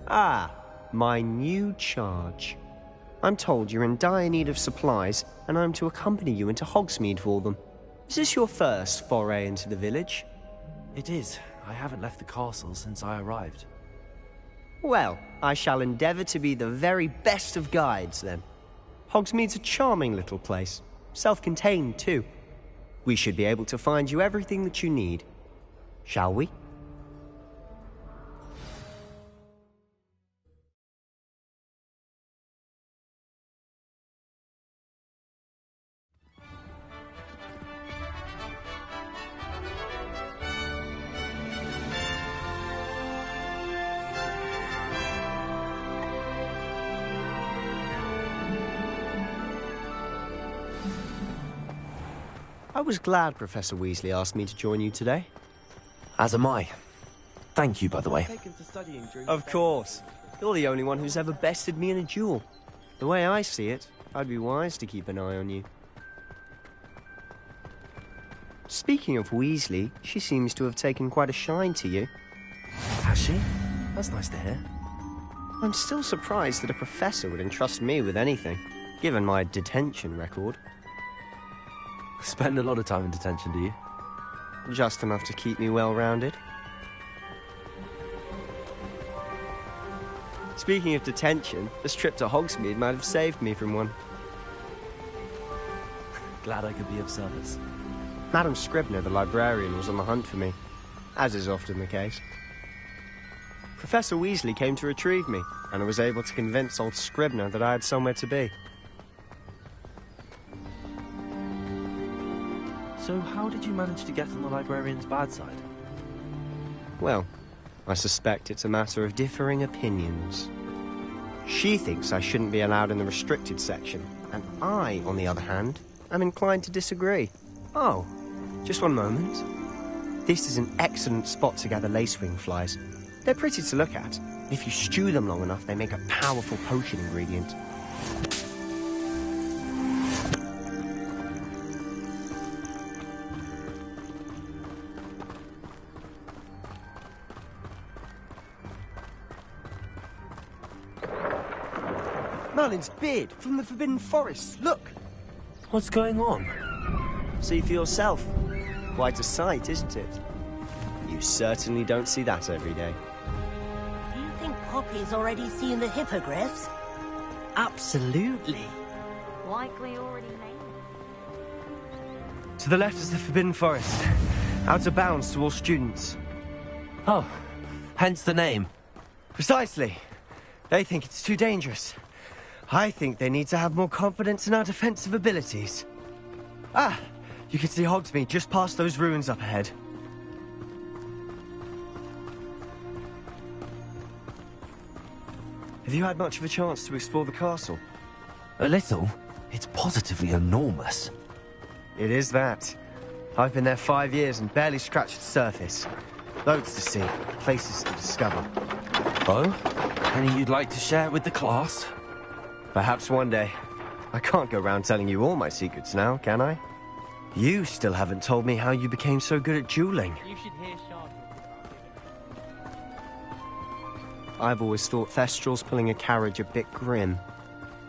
Ah, my new charge. I'm told you're in dire need of supplies, and I'm to accompany you into Hogsmeade for them. Is this your first foray into the village? It is. I haven't left the castle since I arrived. Well, I shall endeavour to be the very best of guides, then. Hogsmeade's a charming little place. Self-contained, too. We should be able to find you everything that you need. Shall we? I was glad Professor Weasley asked me to join you today. As am I. Thank you, by the way. Of course. You're the only one who's ever bested me in a duel. The way I see it, I'd be wise to keep an eye on you. Speaking of Weasley, she seems to have taken quite a shine to you. Has she? That's nice to hear. I'm still surprised that a professor would entrust me with anything, given my detention record. Spend a lot of time in detention, do you? Just enough to keep me well-rounded. Speaking of detention, this trip to Hogsmeade might have saved me from one. Glad I could be of service. Madam Scribner, the librarian, was on the hunt for me, as is often the case. Professor Weasley came to retrieve me, and I was able to convince old Scribner that I had somewhere to be. So how did you manage to get on the librarian's bad side? Well, I suspect it's a matter of differing opinions. She thinks I shouldn't be allowed in the restricted section, and I, on the other hand, am inclined to disagree. Oh, just one moment. This is an excellent spot to gather lacewing flies. They're pretty to look at. If you stew them long enough, they make a powerful potion ingredient. Merlin's beard from the Forbidden Forest. Look! What's going on? See for yourself. Quite a sight, isn't it? You certainly don't see that every day. Do you think Poppy's already seen the hippogriffs? Absolutely. Likely already made. To the left is the Forbidden Forest. Out of bounds to all students. Oh, hence the name. Precisely. They think it's too dangerous. I think they need to have more confidence in our defensive abilities. Ah, you can see Hogsmeade just past those ruins up ahead. Have you had much of a chance to explore the castle? A little. It's positively enormous. It is that. I've been there 5 years and barely scratched the surface. Loads to see, places to discover. Oh? Any you'd like to share with the class? Perhaps one day. I can't go around telling you all my secrets now, can I? You still haven't told me how you became so good at dueling. You should hear Shard. I've always thought Thestrals pulling a carriage a bit grim.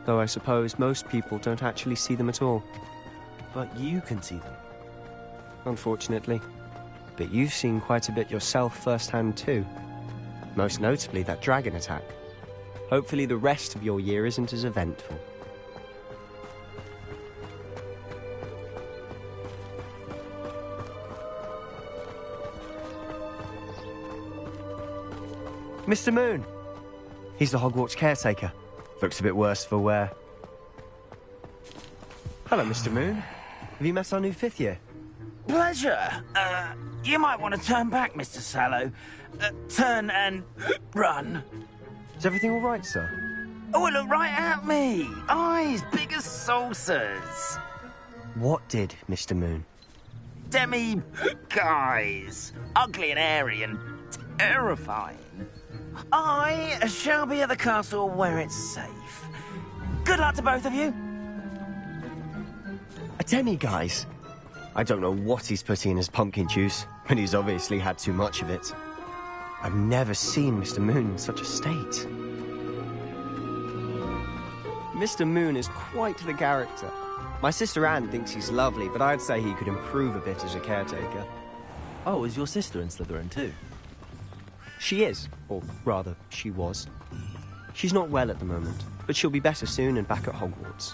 Though I suppose most people don't actually see them at all. But you can see them. Unfortunately. But you've seen quite a bit yourself firsthand too. Most notably that dragon attack. Hopefully the rest of your year isn't as eventful. Mr. Moon! He's the Hogwarts caretaker. Looks a bit worse for wear. Hello, Mr. Moon. Have you met our new 5th year? Pleasure. You might want to turn back, Mr. Sallow. Turn and run. Is everything all right, sir? Oh, look right at me. Eyes big as saucers. What did, Mr. Moon? Guys. Ugly and airy and terrifying. I shall be at the castle where it's safe. Good luck to both of you. A demi-guise? I don't know what he's putting in his pumpkin juice, but he's obviously had too much of it. I've never seen Mr. Moon in such a state. Mr. Moon is quite the character. My sister Anne thinks he's lovely, but I'd say he could improve a bit as a caretaker. Oh, is your sister in Slytherin too? She is, or rather, she was. She's not well at the moment, but she'll be better soon and back at Hogwarts.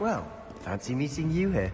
Well, fancy meeting you here.